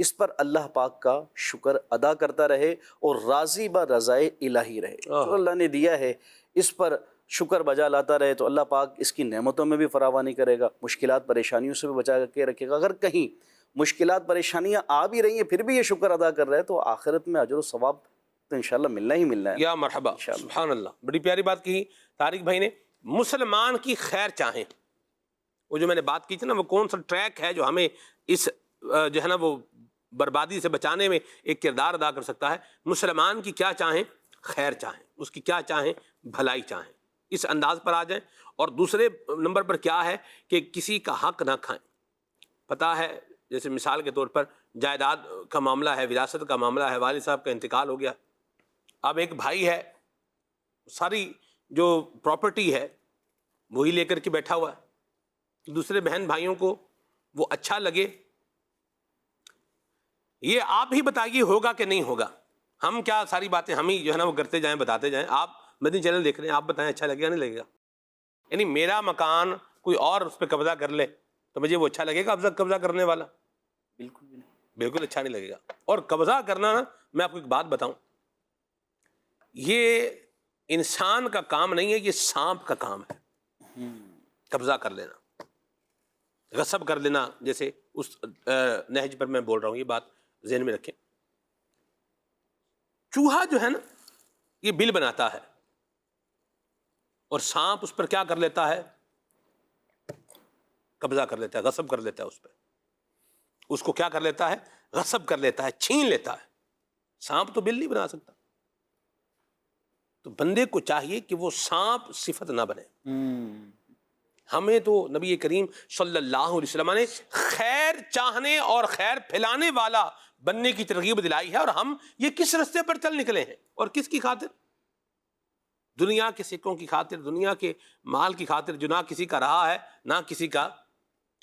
اس پر اللہ پاک کا شکر ادا کرتا رہے اور راضی با رضائے الہی رہے. جو اللہ نے دیا ہے اس پر شکر بجا لاتا رہے تو اللہ پاک اس کی نعمتوں میں بھی فراوانی کرے گا، مشکلات پریشانیوں سے بھی بچا کے رکھے گا. اگر کہیں مشکلات پریشانیاں آ بھی رہی ہیں پھر بھی یہ شکر ادا کر رہے ہیں تو آخرت میں اجر و ثواب تو انشاءاللہ ملنا ہی ملنا ہے. یا مرحبا، سبحان اللہ. بڑی پیاری بات کی طارق بھائی نے. مسلمان کی خیر چاہیں، وہ جو میں نے بات کی تھی نا، وہ کون سا ٹریک ہے جو ہمیں اس جو ہے نا وہ بربادی سے بچانے میں ایک کردار ادا کر سکتا ہے. مسلمان کی کیا چاہیں؟ خیر چاہیں، اس کی کیا چاہیں؟ بھلائی چاہیں. اس انداز پر آ جائیں. اور دوسرے نمبر پر کیا ہے کہ کسی کا حق نہ کھائیں. پتہ ہے جیسے مثال کے طور پر جائیداد کا معاملہ ہے، وراثت کا معاملہ ہے، والد صاحب کا انتقال ہو گیا، اب ایک بھائی ہے ساری جو پراپرٹی ہے وہی لے کر کے بیٹھا ہوا ہے. دوسرے بہن بھائیوں کو وہ اچھا لگے، یہ آپ ہی بتائیے ہوگا کہ نہیں ہوگا. ہم کیا ساری باتیں ہم ہی جو ہے نا وہ کرتے جائیں، بتاتے جائیں. آپ مدنی چینل دیکھ رہے ہیں، آپ بتائیں اچھا لگے گا نہیں لگے گا؟ یعنی میرا مکان کوئی اور اس پہ قبضہ کر لے تو مجھے وہ اچھا لگے گا؟ قبضہ کرنے والا بالکل بھی نہیں، بالکل اچھا نہیں لگے گا. اور قبضہ کرنا نا، میں آپ کو ایک بات بتاؤں، یہ انسان کا کام نہیں ہے، یہ سانپ کا کام ہے. قبضہ کر لینا، غصب کر لینا، جیسے اس نہج پر میں بول رہا ہوں، یہ بات ذہن میں رکھیں. چوہا جو ہے نا یہ بل بناتا ہے اور سانپ اس پر کیا کر لیتا ہے؟ قبضہ کر لیتا ہے، غصب کر لیتا ہے اس پہ. اس کو کیا کر لیتا ہے؟ غصب کر لیتا ہے، چھین لیتا ہے. سانپ تو بل نہیں بنا سکتا. تو بندے کو چاہیے کہ وہ سانپ صفت نہ بنے. ہمیں تو نبی کریم صلی اللہ علیہ وسلم نے خیر چاہنے اور خیر پھیلانے والا بننے کی ترغیب دلائی ہے، اور ہم یہ کس رستے پر چل نکلے ہیں اور کس کی خاطر؟ دنیا کے سکوں کی خاطر، دنیا کے مال کی خاطر، جو نہ کسی کا رہا ہے نہ کسی کا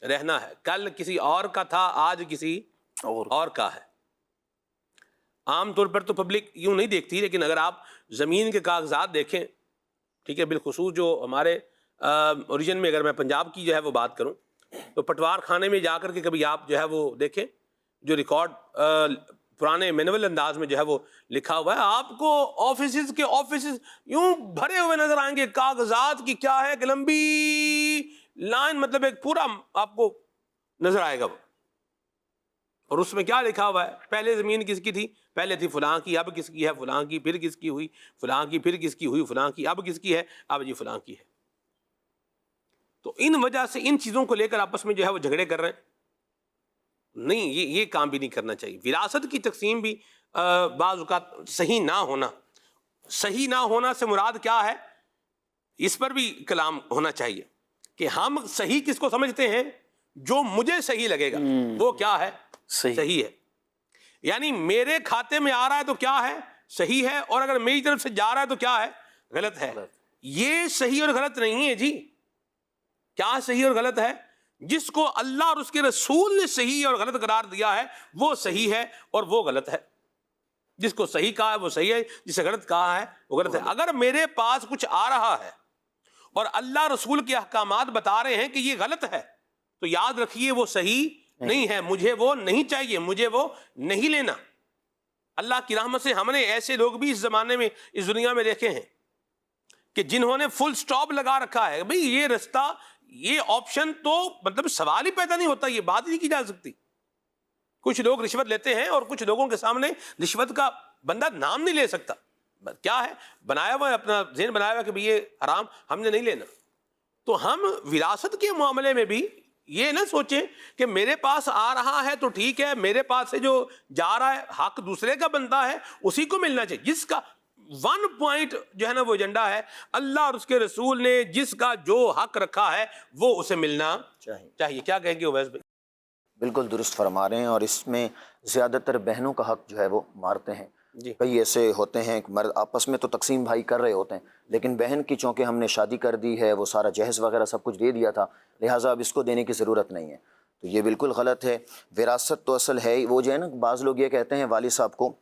رہنا ہے. کل کسی اور کا تھا، آج کسی اور کا ہے. عام طور پر تو پبلک یوں نہیں دیکھتی، لیکن اگر آپ زمین کے کاغذات دیکھیں، ٹھیک ہے، بالخصوص جو ہمارے اوریجن میں، اگر میں پنجاب کی جو ہے وہ بات کروں تو پٹوار خانے میں جا کر کے کبھی آپ جو ہے وہ دیکھیں، جو ریکارڈ پرانے مینول انداز میں جو ہے وہ لکھا ہوا ہے، آپ کو آفیسز یوں بھرے ہوئے نظر آئیں گے. کاغذات کی کیا ہے، ایک لمبی لائن، مطلب ایک پورا آپ کو نظر آئے گا وہ. اور اس میں کیا لکھا ہوا ہے؟ پہلے زمین کس کی تھی؟ پہلے تھی فلاں کی، اب کس کی ہے؟ فلاں کی. پھر کس کی ہوئی؟ فلاں کی. پھر کس کی ہوئی؟ فلاں کی. اب کس کی ہے؟ اب جی فلاں کی ہے. تو ان وجہ سے ان چیزوں کو لے کر آپس میں جو ہے وہ جھگڑے کر رہے ہیں. نہیں، یہ کام بھی نہیں کرنا چاہیے. وراثت کی تقسیم بھی بعض اوقات صحیح نہ ہونا سے مراد کیا ہے، اس پر بھی کلام ہونا چاہیے کہ ہم صحیح کس کو سمجھتے ہیں؟ جو مجھے صحیح لگے گا وہ کیا ہے؟ صحیح ہے. یعنی میرے کھاتے میں آ رہا ہے تو کیا ہے؟ صحیح ہے. اور اگر میری طرف سے جا رہا ہے تو کیا ہے؟ غلط ہے. یہ صحیح اور غلط نہیں ہے جی. کیا صحیح اور غلط ہے؟ جس کو اللہ اور اس کے رسول نے صحیح اور غلط قرار دیا ہے وہ صحیح ہے اور وہ غلط ہے. جس کو صحیح کہا ہے وہ صحیح ہے، جسے غلط کہا ہے وہ غلط ہے. اگر میرے پاس کچھ آ رہا ہے اور اللہ رسول کے احکامات بتا رہے ہیں کہ یہ غلط ہے، تو یاد رکھیے وہ صحیح نہیں ہے، مجھے وہ نہیں چاہیے، مجھے وہ نہیں لینا. اللہ کی رحمت سے ہم نے ایسے لوگ بھی اس زمانے میں، اس دنیا میں دیکھے ہیں کہ جنہوں نے فل سٹاپ لگا رکھا ہے، بھئی یہ رستہ، یہ آپشن، تو مطلب سوال ہی پیدا نہیں ہوتا، یہ بات ہی نہیں کی جا سکتی. کچھ لوگ رشوت لیتے ہیں اور کچھ لوگوں کے سامنے رشوت کا بندہ نام نہیں لے سکتا. کیا ہے؟ بنایا ہوا ہے، اپنا ذہن بنایا ہوا کہ بھئی یہ حرام، ہم نے نہیں لینا. تو ہم وراثت کے معاملے میں بھی یہ نہ سوچیں کہ میرے پاس آ رہا ہے تو ٹھیک ہے، میرے پاس سے جو جا رہا ہے حق دوسرے کا بنتا ہے، اسی کو ملنا چاہیے. جس کا 1 پوائنٹ جو ہے نا وہ ایجنڈا ہے، اللہ اور اس کے رسول نے جس کا جو حق رکھا ہے وہ اسے ملنا چاہیے. کیا کہیں گے اویس بھائی؟ بالکل درست فرما رہے ہیں. اور اس میں زیادہ تر بہنوں کا حق جو ہے وہ مارتے ہیں. جی. کئی ایسے ہوتے ہیں کہ مرد آپس میں تو تقسیم بھائی کر رہے ہوتے ہیں، لیکن بہن کی چونکہ ہم نے شادی کر دی ہے، وہ سارا جہیز وغیرہ سب کچھ دے دیا تھا، لہٰذا اب اس کو دینے کی ضرورت نہیں ہے. تو یہ بالکل غلط ہے. وراثت تو اصل ہے وہ جو ہے نا، بعض لوگ یہ کہتے ہیں والد صاحب کو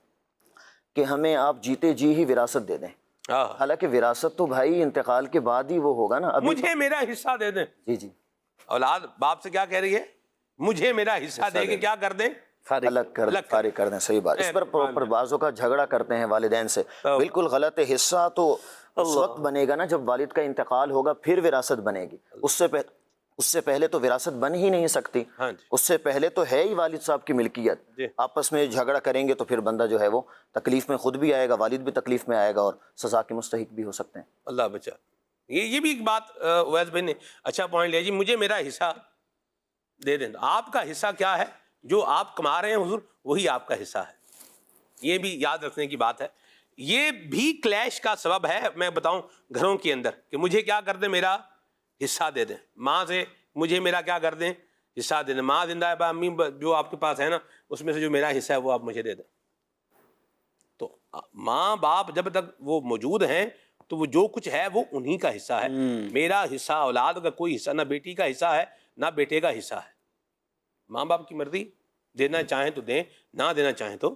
کہ ہمیں آپ جیتے جی ہی وراثت دے دیں. حالانکہ وراثت تو بھائی انتقال کے بعد ہی وہ ہوگا نا. مجھے میرا حصہ دے دیں. جی جی. اولاد باپ سے کیا کہہ رہی ہے؟ مجھے میرا حصہ دے کے کیا کر دیں؟ الگ کر فارغ کر دیں. صحیح بات. اس پر پراپر بعضوں کا جھگڑا کرتے ہیں والدین سے, بالکل غلط ہے. حصہ تو اس وقت بنے گا نا جب والد کا انتقال ہوگا, پھر وراثت بنے گی. اس سے پہلے تو وراثت بن ہی نہیں سکتی. اس سے پہلے تو ہے ہی والد صاحب کی ملکیت. آپس میں جھگڑا کریں گے تو پھر بندہ جو ہے وہ تکلیف میں خود بھی آئے گا, والد بھی تکلیف میں آئے گا, اور سزا کے مستحق بھی ہو سکتے ہیں. اللہ بچا. یہ بھی ایک بات اویس بھائی نے اچھا پوائنٹ لیا جی. مجھے میرا حصہ دے دیں. آپ کا حصہ کیا ہے؟ جو آپ کما رہے ہیں حضور وہی آپ کا حصہ ہے. یہ بھی یاد رکھنے کی بات ہے. یہ بھی کلیش کا سبب ہے, میں بتاؤں, گھروں کے اندر کہ مجھے کیا کر دیں, میرا حصہ دے دیں. ماں سے مجھے میرا کیا کر دیں, حصہ دے دیں. ماں زندہ ہے, امی جو آپ کے پاس ہے نا, اس میں سے جو میرا حصہ ہے وہ آپ مجھے دے دیں. تو ماں باپ جب تک وہ موجود ہیں تو وہ جو کچھ ہے وہ انہی کا حصہ ہے. میرا حصہ, اولاد کا کوئی حصہ, نہ بیٹی کا حصہ ہے نہ بیٹے کا حصہ ہے. ماں باپ کی مرضی, دینا چاہیں تو دیں, نہ دینا چاہیں تو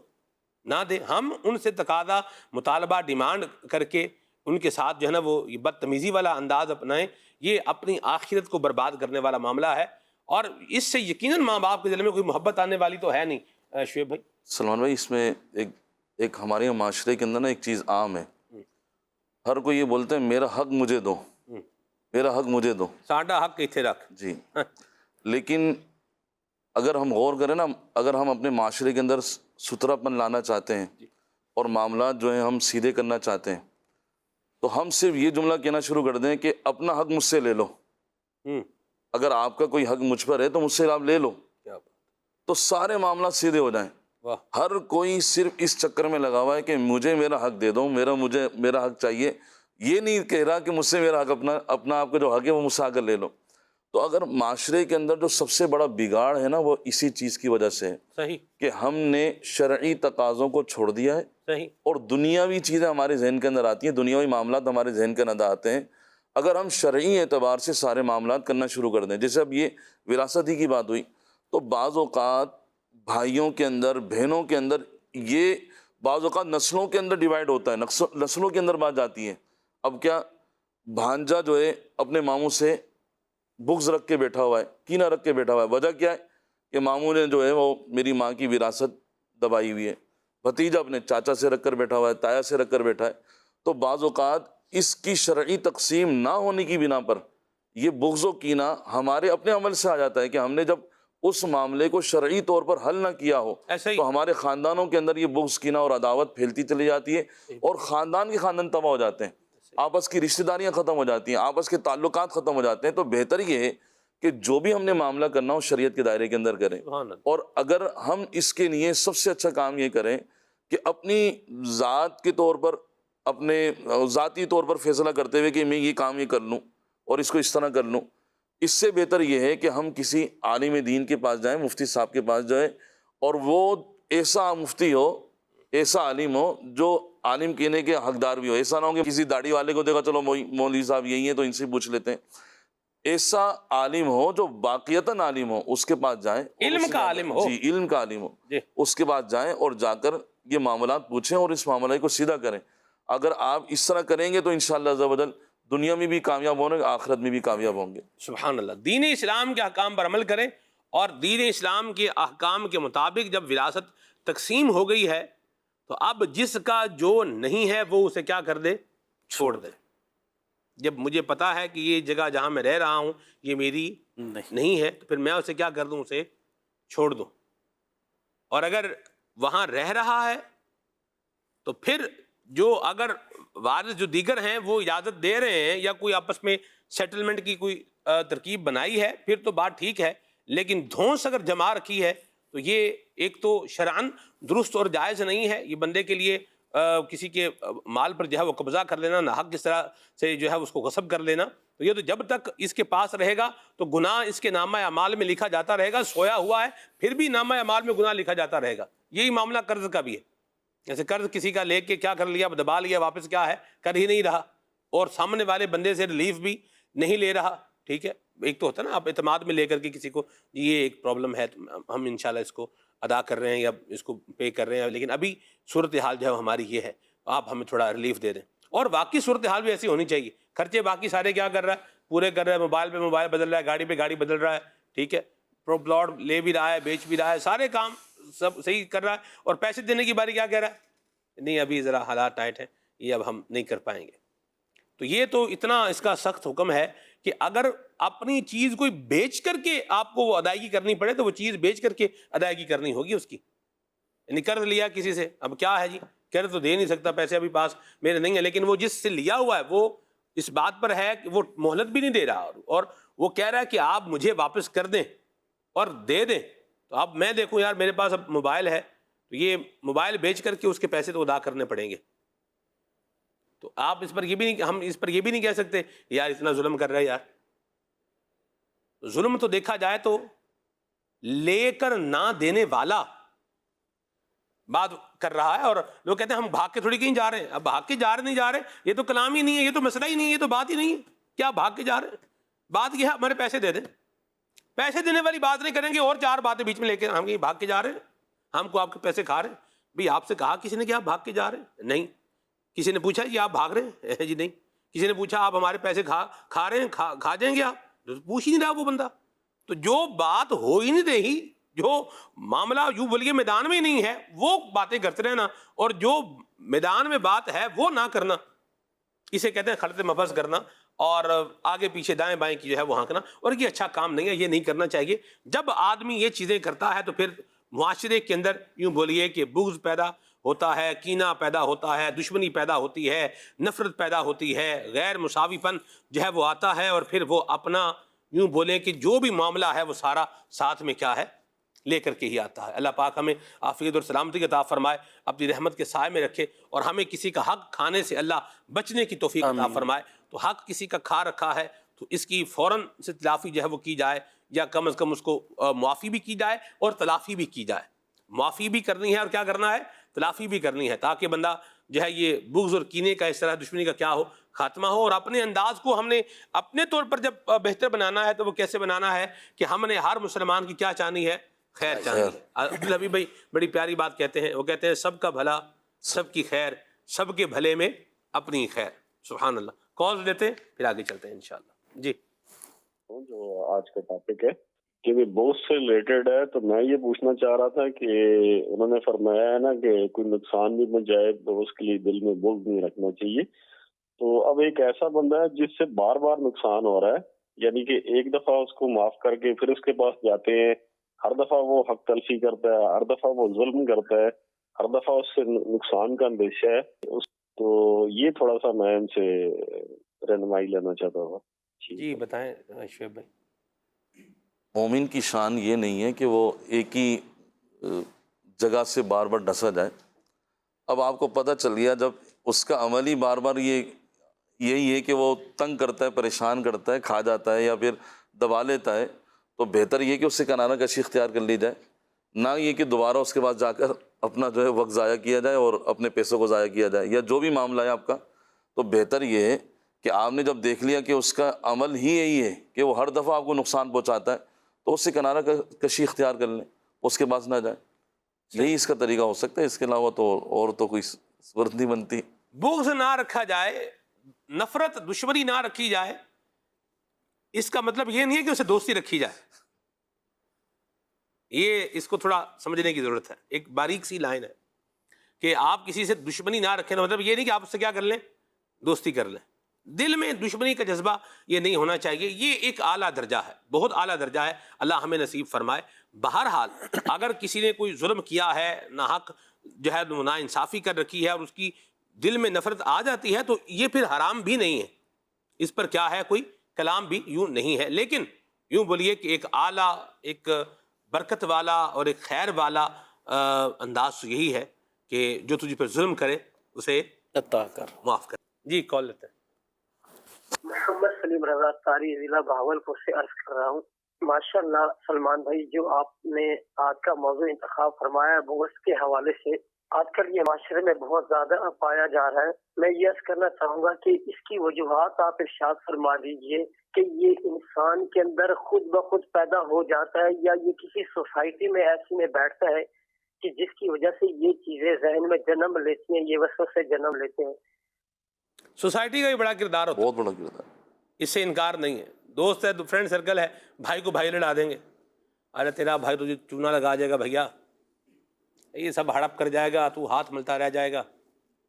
نہ دیں. ہم ان سے تقاضا, مطالبہ, ڈیمانڈ کر کے ان کے ساتھ جو ہے نا وہ بدتمیزی والا انداز اپنائیں, یہ اپنی آخرت کو برباد کرنے والا معاملہ ہے. اور اس سے یقیناً ماں باپ کے دل میں کوئی محبت آنے والی تو ہے نہیں. شعیب بھائی. سلمان بھائی, اس میں ایک ہمارے معاشرے کے اندر نا ایک چیز عام ہے. ہر کوئی یہ بولتے ہیں میرا حق مجھے دو, میرا حق مجھے دو, ساڈا حق اتنے رکھ. جی. لیکن اگر ہم غور کریں نا, اگر ہم اپنے معاشرے کے اندر ستھرا پن لانا چاہتے ہیں اور معاملات جو ہیں ہم سیدھے کرنا چاہتے ہیں, تو ہم صرف یہ جملہ کہنا شروع کر دیں کہ اپنا حق مجھ سے لے لو. اگر آپ کا کوئی حق مجھ پر ہے تو مجھ سے آپ لے لو, تو سارے معاملات سیدھے ہو جائیں. ہر کوئی صرف اس چکر میں لگا ہوا ہے کہ مجھے میرا حق دے دو, مجھے میرا حق چاہیے. یہ نہیں کہہ رہا کہ مجھ سے میرا حق اپنا آپ کا جو حق ہے وہ مجھ سے آ کر لے لو. تو اگر معاشرے کے اندر جو سب سے بڑا بگاڑ ہے نا وہ اسی چیز کی وجہ سے ہے. صحیح. کہ ہم نے شرعی تقاضوں کو چھوڑ دیا ہے. صحیح. اور دنیاوی چیزیں ہمارے ذہن کے اندر آتی ہیں, دنیاوی معاملات ہمارے ذہن کے اندر آتے ہیں. اگر ہم شرعی اعتبار سے سارے معاملات کرنا شروع کر دیں, جیسے اب یہ وراثت ہی کی بات ہوئی, تو بعض اوقات بھائیوں کے اندر, بہنوں کے اندر, یہ بعض اوقات نسلوں کے اندر ڈیوائیڈ ہوتا ہے, نسلوں کے اندر بات جاتی ہے. اب کیا بھانجا جو ہے اپنے ماموں سے بغض رکھ کے بیٹھا ہوا ہے, کینہ رکھ کے بیٹھا ہوا ہے. وجہ کیا ہے کہ ماموں نے جو ہے وہ میری ماں کی وراثت دبائی ہوئی ہے. بھتیجا اپنے چاچا سے رکھ کر بیٹھا ہوا ہے, تایا سے رکھ کر بیٹھا ہے. تو بعض اوقات اس کی شرعی تقسیم نہ ہونے کی بنا پر یہ بغض و کینہ ہمارے اپنے عمل سے آ جاتا ہے کہ ہم نے جب اس معاملے کو شرعی طور پر حل نہ کیا ہو تو ہمارے خاندانوں کے اندر یہ بغض کینہ اور عداوت پھیلتی چلی جاتی ہے, اور خاندان کے خاندان تباہ ہو جاتے ہیں, آپس کی رشتہ داریاں ختم ہو جاتی ہیں, آپس کے تعلقات ختم ہو جاتے ہیں. تو بہتر یہ ہے کہ جو بھی ہم نے معاملہ کرنا ہو شریعت کے دائرے کے اندر کریں. اور اگر ہم اس کے لیے سب سے اچھا کام یہ کریں کہ اپنی ذات کے طور پر, اپنے ذاتی طور پر فیصلہ کرتے ہوئے کہ میں یہ کام یہ کر لوں اور اس کو اس طرح کر لوں, اس سے بہتر یہ ہے کہ ہم کسی عالم دین کے پاس جائیں, مفتی صاحب کے پاس جائیں, اور وہ ایسا مفتی ہو, ایسا عالم ہو جو عالم کہنے کے حقدار بھی ہو. ایسا نہ ہو کہ کسی داڑھی والے کو دیکھا چلو مولوی صاحب یہی ہیں تو ان سے پوچھ لیتے ہیں. ایسا عالم ہو جو واقعتاً عالم ہو, اس کے پاس جائیں, علم کا عالم ہو. جی, علم کا عالم ہو, اس کے پاس جائیں اور جا کر یہ معاملات پوچھیں اور اس معاملے کو سیدھا کریں. اگر آپ اس طرح کریں گے تو انشاءاللہ عز و جل دنیا میں بھی کامیاب ہوں گے, آخرت میں بھی کامیاب ہوں گے. سبحان اللہ. دین اسلام کے احکام پر عمل کریں, اور دین اسلام کے احکام کے مطابق جب وراثت تقسیم ہو گئی ہے تو اب جس کا جو نہیں ہے وہ اسے کیا کر دے, چھوڑ دے. جب مجھے پتا ہے کہ یہ جگہ جہاں میں رہ رہا ہوں یہ میری نہیں ہے تو پھر میں اسے کیا کر دوں, اسے چھوڑ دوں. اور اگر وہاں رہ رہا ہے تو پھر جو اگر وارث جو دیگر ہیں وہ اجازت دے رہے ہیں یا کوئی آپس میں سیٹلمنٹ کی کوئی ترکیب بنائی ہے پھر تو بات ٹھیک ہے. لیکن دھونس اگر جما رکھی ہے تو یہ ایک تو شرعاً درست اور جائز نہیں ہے. یہ بندے کے لیے کسی کے مال پر جو ہے وہ قبضہ کر لینا, نہ حق کس طرح سے جو ہے اس کو غصب کر لینا, تو یہ تو جب تک اس کے پاس رہے گا تو گناہ اس کے نامہ اعمال میں لکھا جاتا رہے گا. سویا ہوا ہے پھر بھی نامہ اعمال میں گناہ لکھا جاتا رہے گا. یہی معاملہ قرض کا بھی ہے. جیسے قرض کسی کا لے کے کیا کر لیا, دبا لیا, واپس کیا ہے کر ہی نہیں رہا, اور سامنے والے بندے سے ریلیف بھی نہیں لے رہا. ٹھیک ہے, ایک تو ہوتا ہے نا آپ اعتماد میں لے کر کے کسی کو یہ ایک پرابلم ہے, ہم انشاءاللہ اس کو ادا کر رہے ہیں یا اس کو پے کر رہے ہیں, لیکن ابھی صورتحال جو ہے ہماری یہ ہے, آپ ہمیں تھوڑا ریلیف دے دیں. اور باقی صورتحال بھی ایسی ہونی چاہیے. خرچے باقی سارے کیا کر رہا ہے, پورے کر رہا ہے, موبائل پہ موبائل بدل رہا ہے, گاڑی پہ گاڑی بدل رہا ہے. ٹھیک ہے, پلاٹ لے بھی رہا ہے, بیچ بھی رہا ہے, سارے کام سب صحیح کر رہا ہے، اور پیسے دینے کی باری کیا کہہ رہا ہے؟ نہیں ابھی ذرا حالات ٹائٹ ہیں، یہ اب ہم نہیں کر پائیں گے۔ تو یہ تو اتنا اس کا سخت حکم ہے کہ اگر اپنی چیز کوئی بیچ کر کے آپ کو وہ ادائیگی کرنی پڑے تو وہ چیز بیچ کر کے ادائیگی کرنی ہوگی اس کی۔ یعنی قرض لیا کسی سے، اب کیا ہے جی، قرض تو دے نہیں سکتا، پیسے ابھی پاس میرے نہیں ہیں، لیکن وہ جس سے لیا ہوا ہے وہ اس بات پر ہے کہ وہ مہلت بھی نہیں دے رہا، اور وہ کہہ رہا ہے کہ آپ مجھے واپس کر دیں اور دے دیں۔ تو اب میں دیکھوں یار میرے پاس اب موبائل ہے، تو یہ موبائل بیچ کر کے اس کے پیسے تو ادا کرنے پڑیں گے۔ تو آپ اس پر یہ بھی نہیں، ہم اس پر یہ بھی نہیں کہہ سکتے یار اتنا ظلم کر رہا ہے یار۔ ظلم تو دیکھا جائے تو لے کر نہ دینے والا بات کر رہا ہے، اور لوگ کہتے ہیں ہم بھاگ کے تھوڑی کہیں جا رہے ہیں۔ اب بھاگ کے جا رہے نہیں جا رہے، یہ تو کلام ہی نہیں ہے، یہ تو مسئلہ ہی نہیں ہے، یہ تو بات ہی نہیں ہے، کیا بھاگ کے جا رہے ہیں؟ بات یہ ہے ہمارے پیسے دے دیں، پیسے دینے والی بات نہیں کریں گے، اور چار باتیں بیچ میں لے کے ہم کہیں بھاگ کے جا رہے ہیں، ہم کو آپ کے پیسے کھا رہے ہیں۔ بھئی آپ سے کہا کسی نے کہ آپ بھاگ کے جا رہے ہیں؟ نہیں۔ کسی نے پوچھا جی آپ بھاگ رہے ہیں؟ جی نہیں۔ کسی نے پوچھا آپ ہمارے پیسے کھا رہے ہیں، کھا جائیں گے آپ؟ پوچھ ہی نہیں رہا وہ بندہ۔ تو جو بات ہو ہی نہیں رہی، جو معاملہ یوں بولیے میدان میں نہیں ہے، وہ باتیں کرتے رہنا، اور جو میدان میں بات ہے وہ نہ کرنا، اسے کہتے ہیں خلط مبحث کرنا، اور آگے پیچھے دائیں بائیں کی جو ہے وہ ہانکنا، اور یہ اچھا کام نہیں ہے، یہ نہیں کرنا چاہیے۔ جب آدمی یہ چیزیں کرتا ہے تو پھر معاشرے کے اندر یوں بولیے کہ بغض پیدا ہوتا ہے، کینہ پیدا ہوتا ہے، دشمنی پیدا ہوتی ہے، نفرت پیدا ہوتی ہے، غیر مساوی پن جو ہے وہ آتا ہے، اور پھر وہ اپنا یوں بولیں کہ جو بھی معاملہ ہے وہ سارا ساتھ میں کیا ہے لے کر کے ہی آتا ہے۔ اللہ پاک ہمیں عافیت اور سلامتی عطا فرمائے، اپنی رحمت کے سائے میں رکھے، اور ہمیں کسی کا حق کھانے سے اللہ بچنے کی توفیق عطا فرمائے۔ تو حق کسی کا کھا رکھا ہے تو اس کی فوراً سے تلافی جو ہے وہ کی جائے، یا کم از کم اس کو معافی بھی کی جائے اور تلافی بھی کی جائے۔ معافی بھی کرنی ہے اور کیا کرنا ہے، تلافی بھی کرنی ہے، تاکہ بندہ جو ہے یہ بغض اور کینے کا اس طرح دشمنی کا کیا ہو، خاتمہ ہو۔ اور اپنے انداز کو ہم نے اپنے طور پر جب بہتر بنانا ہے تو وہ کیسے بنانا ہے کہ ہم نے ہر مسلمان کی کیا چاہنی ہے، خیر چاہنی ہے۔ عبدالحبیب بھائی بڑی پیاری بات کہتے ہیں، وہ کہتے ہیں سب کا بھلا سب کی خیر، سب کے بھلے میں اپنی خیر۔ سبحان اللہ۔ کالز لیتے ہیں پھر آگے چلتے ہیں انشاءاللہ۔ جی جو آج کا ٹاپک ہے کہ بوجھ سے ریلیٹڈ ہے، تو میں یہ پوچھنا چاہ رہا تھا کہ انہوں نے فرمایا ہے نا کہ کوئی نقصان بھی مل جائے تو اس کے لیے دل میں بوجھ نہیں رکھنا چاہیے۔ تو اب ایک ایسا بندہ ہے جس سے بار بار نقصان ہو رہا ہے، یعنی کہ ایک دفعہ اس کو معاف کر کے پھر اس کے پاس جاتے ہیں، ہر دفعہ وہ حق تلفی کرتا ہے، ہر دفعہ وہ ظلم کرتا ہے، ہر دفعہ اس سے نقصان کا اندیشہ ہے۔ تو یہ تھوڑا سا میں ان سے رہنمائی لینا چاہتا ہوں۔ جی بتائیں شعیب بھائی۔ مومن کی شان یہ نہیں ہے کہ وہ ایک ہی جگہ سے بار بار ڈسا جائے۔ اب آپ کو پتہ چل گیا جب اس کا عمل ہی بار بار یہی ہے کہ وہ تنگ کرتا ہے، پریشان کرتا ہے، کھا جاتا ہے یا پھر دبا لیتا ہے، تو بہتر یہ کہ اس سے کنارہ کشی اختیار کر لی جائے، نہ یہ کہ دوبارہ اس کے پاس جا کر اپنا جو ہے وقت ضائع کیا جائے اور اپنے پیسوں کو ضائع کیا جائے، یا جو بھی معاملہ ہے آپ کا۔ تو بہتر یہ ہے کہ آپ نے جب دیکھ لیا کہ اس کا عمل ہی یہی ہے کہ وہ ہر دفعہ آپ کو نقصان پہنچاتا ہے، تو اس سے کنارہ کشی اختیار کر لیں، اس کے پاس نہ جائیں۔ یہی اس کا طریقہ ہو سکتا ہے، اس کے علاوہ تو اور تو کوئی صورت نہیں بنتی۔ بغض نہ رکھا جائے، نفرت دشمنی نہ رکھی جائے، اس کا مطلب یہ نہیں ہے کہ اسے دوستی رکھی جائے۔ یہ اس کو تھوڑا سمجھنے کی ضرورت ہے، ایک باریک سی لائن ہے کہ آپ کسی سے دشمنی نہ رکھیں، مطلب یہ نہیں کہ آپ اس سے کیا کر لیں، دوستی کر لیں۔ دل میں دشمنی کا جذبہ یہ نہیں ہونا چاہیے، یہ ایک اعلیٰ درجہ ہے، بہت اعلیٰ درجہ ہے، اللہ ہمیں نصیب فرمائے۔ بہرحال اگر کسی نے کوئی ظلم کیا ہے، ناحق جو ہے نا انصافی کر رکھی ہے، اور اس کی دل میں نفرت آ جاتی ہے، تو یہ پھر حرام بھی نہیں ہے، اس پر کیا ہے کوئی کلام بھی یوں نہیں ہے، لیکن یوں بولیے کہ ایک اعلیٰ، ایک برکت والا اور ایک خیر والا انداز یہی ہے کہ جو تجھ پر ظلم کرے اسے عطا کر، معاف کر۔ جی کال لیتے ہیں۔ محمد سلیم رضا تاری ضلع بہاولپور سے عرض کر رہا ہوں۔ ماشاءاللہ سلمان بھائی، جو آپ نے آج کا موضوع انتخاب فرمایا بغض کے حوالے سے، آج کل یہ معاشرے میں بہت زیادہ پایا جا رہا ہے۔ میں یہ عرض کرنا چاہوں گا کہ اس کی وجوہات آپ ارشاد فرما دیجئے کہ یہ انسان کے اندر خود بخود پیدا ہو جاتا ہے، یا یہ کسی سوسائٹی میں ایسی میں بیٹھتا ہے کہ جس کی وجہ سے یہ چیزیں ذہن میں جنم لیتی ہیں، یہ وسوسے جنم لیتے ہیں۔ سوسائٹی کا بھی بڑا کردار ہوتا ہے، بہت بڑا کردار، اس سے انکار نہیں ہے۔ دوست ہے تو فرینڈ سرکل ہے، بھائی کو بھائی لڑا دیں گے، ارے تیرا بھائی تجھے چونا لگا جائے گا بھیا، یہ سب ہڑپ کر جائے گا، تو ہاتھ ملتا رہ جائے گا،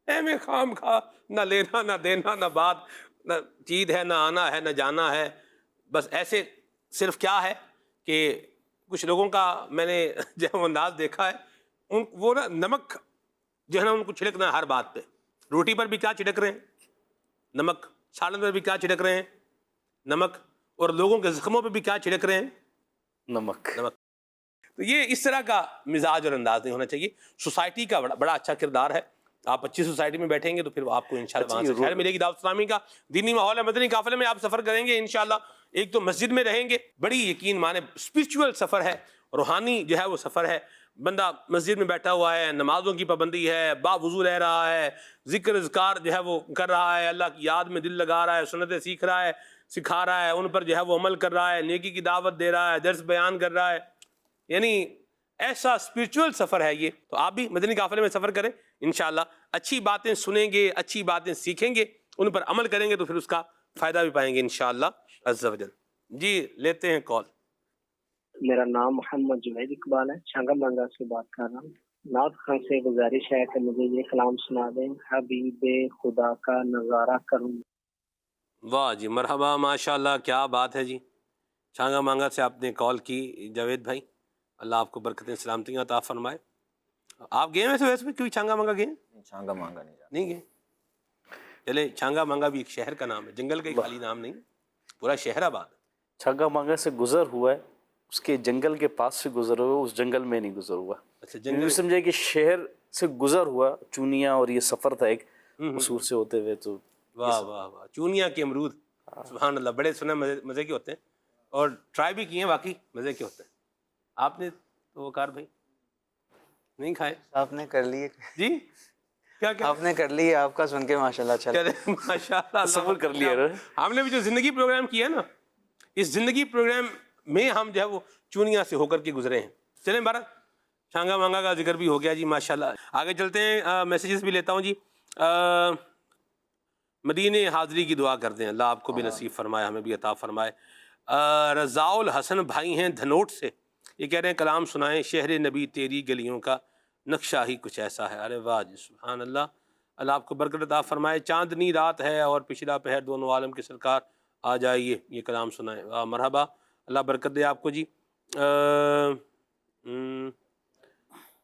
اے میں خام خواہ نہ لینا نہ دینا نہ بات، نہ چید ہے نہ آنا ہے نہ جانا ہے. بس ایسے صرف کیا ہے کہ کچھ لوگوں کا میں نے جو ہے وہ انداز دیکھا ہے، وہ نا نمک جو ہے نا ان کو چھڑکنا ہے ہر بات پہ. روٹی پر بھی کیا چھڑک رہے ہیں؟ نمک. سالن پر بھی کیا چھڑک رہے ہیں؟ نمک. اور لوگوں کے زخموں پہ بھی کیا چھڑک رہے ہیں؟ نمک. نمک. تو یہ اس طرح کا مزاج اور انداز نہیں ہونا چاہیے. سوسائٹی کا بڑا اچھا کردار ہے. آپ اچھی سوسائٹی میں بیٹھیں گے تو پھر آپ کو انشاءاللہ وہاں سے خیر ملے گی. دعوت اسلامی کا دینی ماحول ہے. مدنی قافلے میں آپ سفر کریں گے انشاءاللہ. ایک تو مسجد میں رہیں گے، بڑی یقین مانے اسپرچول سفر ہے، روحانی جو ہے وہ سفر ہے. بندہ مسجد میں بیٹھا ہوا ہے، نمازوں کی پابندی ہے، با وضو رہ رہا ہے، ذکر اذکار جو ہے وہ کر رہا ہے، اللہ کی یاد میں دل لگا رہا ہے، سنتیں سیکھ رہا ہے، سکھا رہا ہے، ان پر جو ہے وہ عمل کر رہا ہے، نیکی کی دعوت دے رہا ہے، درس بیان کر رہا ہے. یعنی ایسا اسپرچول سفر ہے یہ. تو آپ بھی مدنی قافلے میں سفر کریں انشاءاللہ. اچھی باتیں سنیں گے، اچھی باتیں سیکھیں گے، ان پر عمل کریں گے تو پھر اس کا فائدہ بھی پائیں گے انشاءاللہ عز و جل. جی لیتے ہیں کال. میرا نام محمد جنید اقبال ہے، چھنگا منگا سے بات کر رہا ہوں. نعت خان سے گزارش ہے کہ مجھے یہ کلام سنا دیں، حبیب خدا کا نظارہ کروں. واہ جی مرحبا، ماشاءاللہ کیا بات ہے جی. چھانگا مانگا سے آپ نے کال کی جاوید بھائی، اللہ آپ کو برکتیں سلامتیاں عطا فرمائے. آپ گئے ہیں ویسے بھی کوئی چھانگا مانگا گئے ہیں؟ چھانگا مانگا نہیں گئے. چلے چھانگا مانگا بھی ایک شہر کا نام ہے، جنگل کا خالی نام نہیں، پورا شہر آباد. چھنگا مانگا سے گزر ہوا ہے، اس کے جنگل کے پاس سے گزر ہوا، اس جنگل میں نہیں گزر ہوا. اچھا جنگل سمجھے کہ شہر سے گزر ہوا چونیا، اور یہ سفر تھا ایک قصور سے ہوتے ہوئے. تو واہ واہ واہ، چونیا کے امرود، سبحان اللہ، بڑے سنے مزے کے ہوتے ہیں، اور ٹرائی بھی کیے ہیں، واقعی مزے کے ہوتے ہیں. آپ نے تو وہ کار بھائی نہیں کھائے؟ آپ نے کر لیے جی کیا کیا آپ نے کر لی، آپ کا سن کے ماشاءاللہ اچھا لگا. چلے ماشاءاللہ تصور کر لیا. ہم نے بھی جو زندگی پروگرام کیا نا، اس زندگی پروگرام میں ہم جو ہے وہ چونیا سے ہو کر کے گزرے ہیں. چلیں بارہ چھانگا مانگا کا ذکر بھی ہو گیا جی ماشاءاللہ. آگے چلتے ہیں، میسیجز بھی لیتا ہوں جی. مدینے حاضری کی دعا کرتے ہیں، اللہ آپ کو بھی نصیب فرمائے، ہمیں بھی عطا فرمائے. رضاء الحسن بھائی ہیں دھنوٹ سے، یہ کہہ رہے ہیں کلام سنائیں، شہر نبی تیری گلیوں کا نقشہ ہی کچھ ایسا ہے. ارے واہ جی سبحان اللہ، اللہ آپ کو برکت عطا فرمائے. چاندنی رات ہے اور پچھلا پہر، دونوں عالم کے سرکار آ جائیے، یہ کلام سنائیں. واہ مرحبا، اللہ برکت دے آپ کو جی.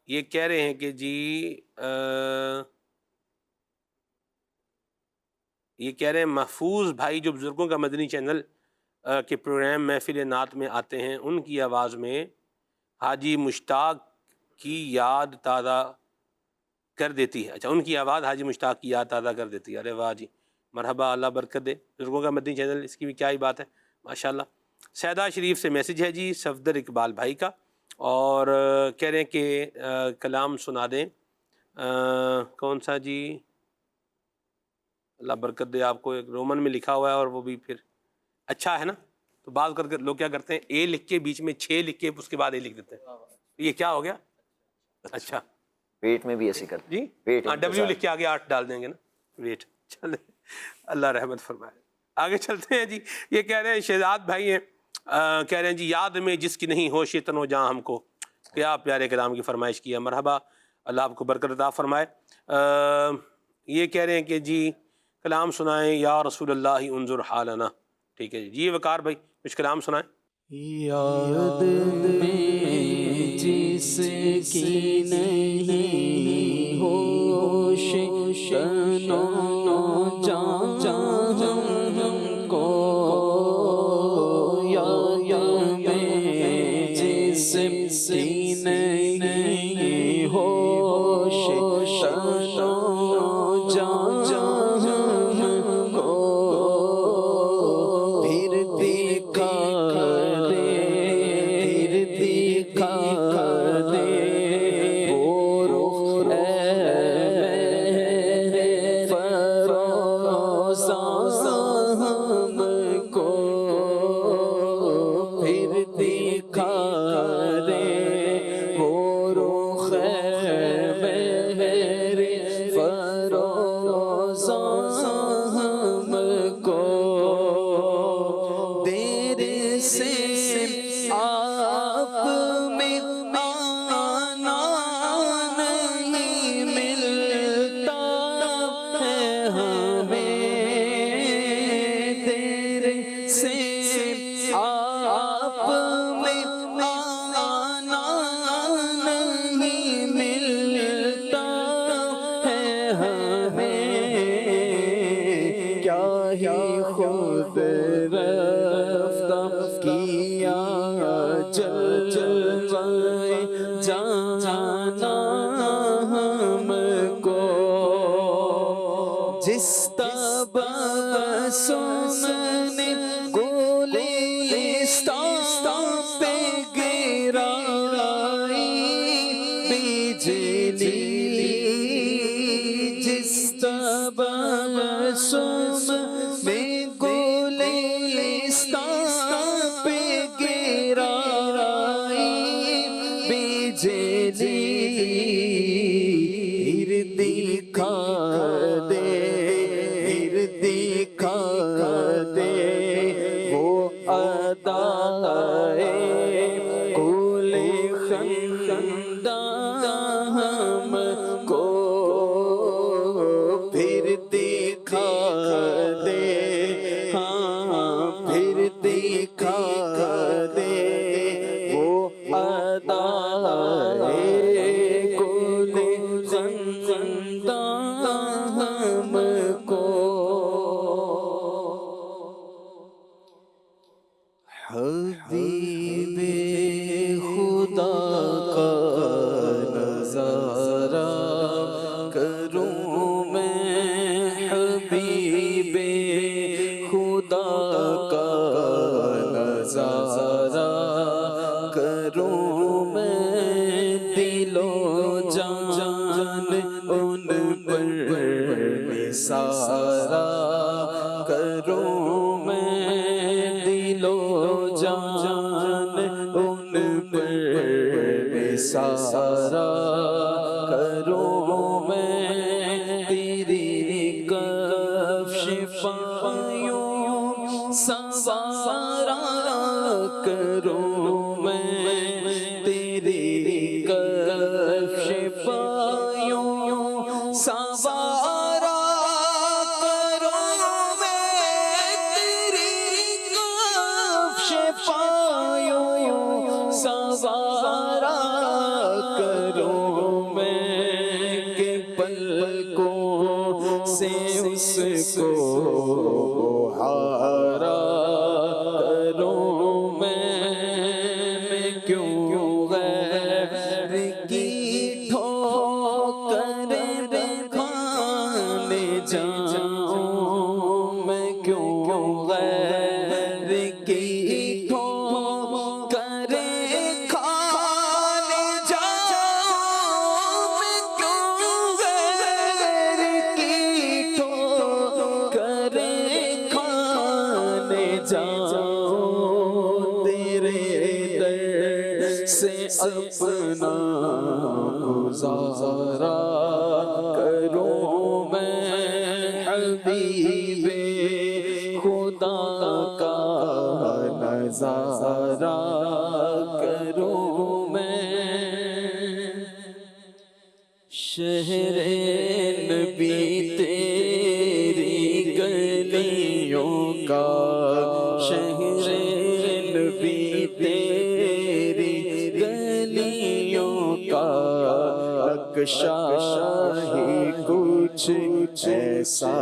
یہ کہہ رہے ہیں کہ جی یہ کہہ رہے ہیں محفوظ بھائی جو بزرگوں کا مدنی چینل کے پروگرام محفل نعت میں آتے ہیں، ان کی آواز میں حاجی مشتاق کی یاد تازہ کر دیتی ہے. اچھا، ان کی آواز حاجی مشتاق کی یاد تازہ کر دیتی ہے. ارے واہ جی مرحبا، اللہ برکت دے. بزرگوں کا مدنی چینل، اس کی بھی کیا ہی بات ہے ماشاءاللہ. سیدہ شریف سے میسج ہے جی صفدر اقبال بھائی کا، اور کہہ رہے ہیں کہ کلام سنا دیں. کون سا جی؟ اللہ برکت دے آپ کو. ایک رومن میں لکھا ہوا ہے اور وہ بھی پھر اچھا ہے نا، تو بعض کر کے لوگ کیا کرتے ہیں، اے لکھ کے بیچ میں 6 لکھ کے اس کے بعد اے لکھ دیتے ہیں. یہ کیا ہو گیا؟ اچھا پیٹ میں بھی ایسی کرتے جی، ہاں ڈبلیو لکھ کے آگے 8 ڈال دیں گے نا، ویٹ. چلے اللہ رحمت فرمائے. آگے چلتے ہیں جی. یہ کہہ رہے ہیں شہزاد بھائی ہیں، کہہ رہے ہیں جی یاد میں جس کی نہیں ہوش تن و جاں ہم کو. کیا پیارے کلام کی فرمائش کی ہے. مرحبا، اللہ آپ کو برکت عطا فرمائے. یہ کہہ رہے ہیں کہ جی کلام سنائیں یا رسول اللہ انظر حالنا. ٹھیک ہے جی، وقار بھائی کچھ کلام سنائیں. یاد میں جس کی نہیں ہوش تن و جان ہم کو، یاد میں جس کی نہیں ہوش تن و جان ہم کو، پھر دکھا جس تبسم نے گلستان پہ گرائی بجلی، جس تبسم میں گلستان پہ گرائی بجلی، دکھا دے وہ ادائے کل خندان ہم کو، پھر دکھا دے، ہاں پھر دکھا دے وہ ادائے کل خندان ہم کو۔ حبیب خدا کا نظارہ کروں میں، حبیب خدا کا نظارہ کروں میں، دل و جان ان پر نثارہ کروں میں، دل و جان ان پر نثارہ کروں میں، تیری کفش پایوں سوارا کروں میں، تیری کفش پایوں سوارا کروں میں، تیری کفش پایوں سوارا کروں میں، کہ پلکوں سے اس کو ہارا کروں میں، کیوں غیر کی ٹھوکر کھانے جاؤں میں، کیوں غیر کی ٹھوکر کھانے جاؤں میں، کیوں غیر کی ٹھوکر کھانے جاؤں، تیرے در سے اپنا گزارا کروں میں، حبیب خدا کا نظارہ کروں میں، شہر نبی تیری گلیوں کا، شہر نبی تیری گلیوں کا نقشہ ہی کچھ ایسا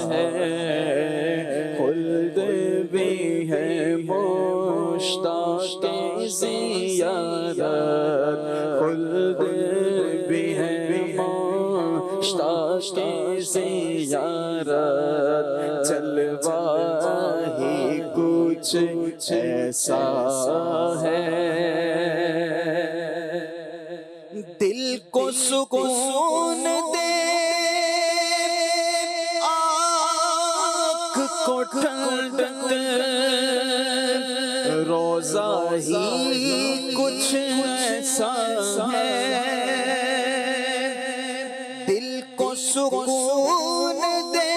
ہے، خلد بھی ہے مشتاق زیارت، خلد بھی ہے مشتاق زیارت، جلوہ ہی کچھ ایسا ہے، دل کو سکون دے، آنکھ کو ٹھنڈک، روزہ ہی کچھ ایسا ہے، دل کو سکون دے،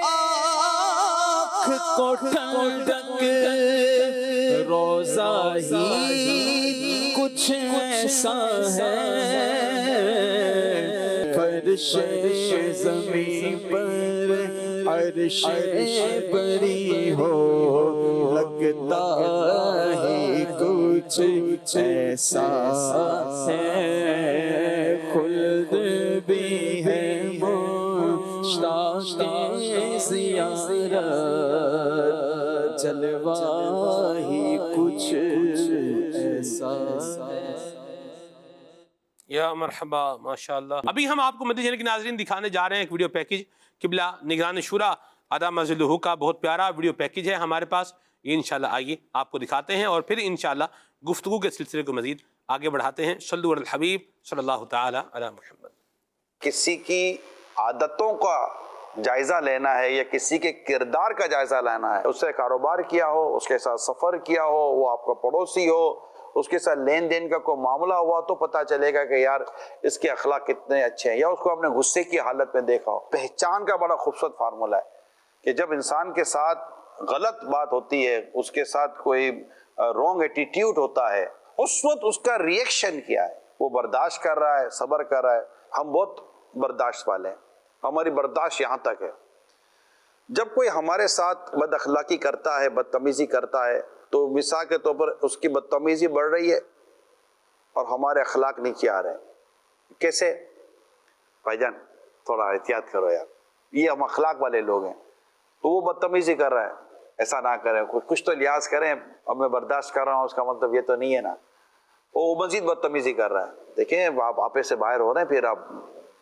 آنکھ کو ٹھنڈک، روزہ ہی کچھ ایسا ہے، فرش زمین پر عرش بری ہو، لگتا ہی کچھ ایسا ہے، خلد بھی ہے مشتاق زیارت، جلوہ ہی کچھ ایسا ہے۔ یا مرحبا ماشاءاللہ. ابھی ہم آپ کو مدنی چینل کے ناظرین دکھانے جا رہے ہیں ایک ویڈیو پیکج. قبلہ نگران شورا عدم ذلہ کا بہت پیارا ویڈیو پیکج ہے ہمارے پاس. یہ انشاءاللہ آئیے آپ کو دکھاتے ہیں اور پھر انشاءاللہ گفتگو کے سلسلے کو مزید آگے بڑھاتے ہیں. صلو علی الحبیب صلی اللہ تعالی علی محمد. کسی کی عادتوں کا جائزہ لینا ہے یا کسی کے کردار کا جائزہ لینا ہے, اس سے کاروبار کیا ہو, اس کے ساتھ سفر کیا ہو, وہ آپ کا پڑوسی ہو, اس کے ساتھ لین دین کا کوئی معاملہ ہوا تو پتہ چلے گا کہ یار اس کے اخلاق کتنے اچھے ہیں. یا اس کو آپ نے غصے کی حالت میں دیکھا ہو. پہچان کا بڑا خوبصورت فارمولہ ہے کہ جب انسان کے ساتھ غلط بات ہوتی ہے, اس کے ساتھ کوئی رونگ ایٹیٹیوڈ ہوتا ہے, اس وقت اس کا ریئیکشن کیا ہے. وہ برداشت کر رہا ہے, صبر کر رہا ہے. ہم بہت برداشت والے ہیں, ہماری برداشت یہاں تک ہے. جب کوئی ہمارے ساتھ بد اخلاقی کرتا ہے, بدتمیزی کرتا ہے, تو مثال کے طور پر اس کی بدتمیزی بڑھ رہی ہے اور ہمارے اخلاق نیچے آ رہے ہیں. کیسے؟ بھائی جان تھوڑا احتیاط کرو یار, یہ ہم اخلاق والے لوگ ہیں. تو وہ بدتمیزی کر رہا ہے, ایسا نہ کریں, کچھ تو لحاظ کریں. اب میں برداشت کر رہا ہوں اس کا مطلب یہ تو نہیں ہے نا. وہ مزید بدتمیزی کر رہا ہے. دیکھیں آپ آپے سے باہر ہو رہے ہیں, پھر آپ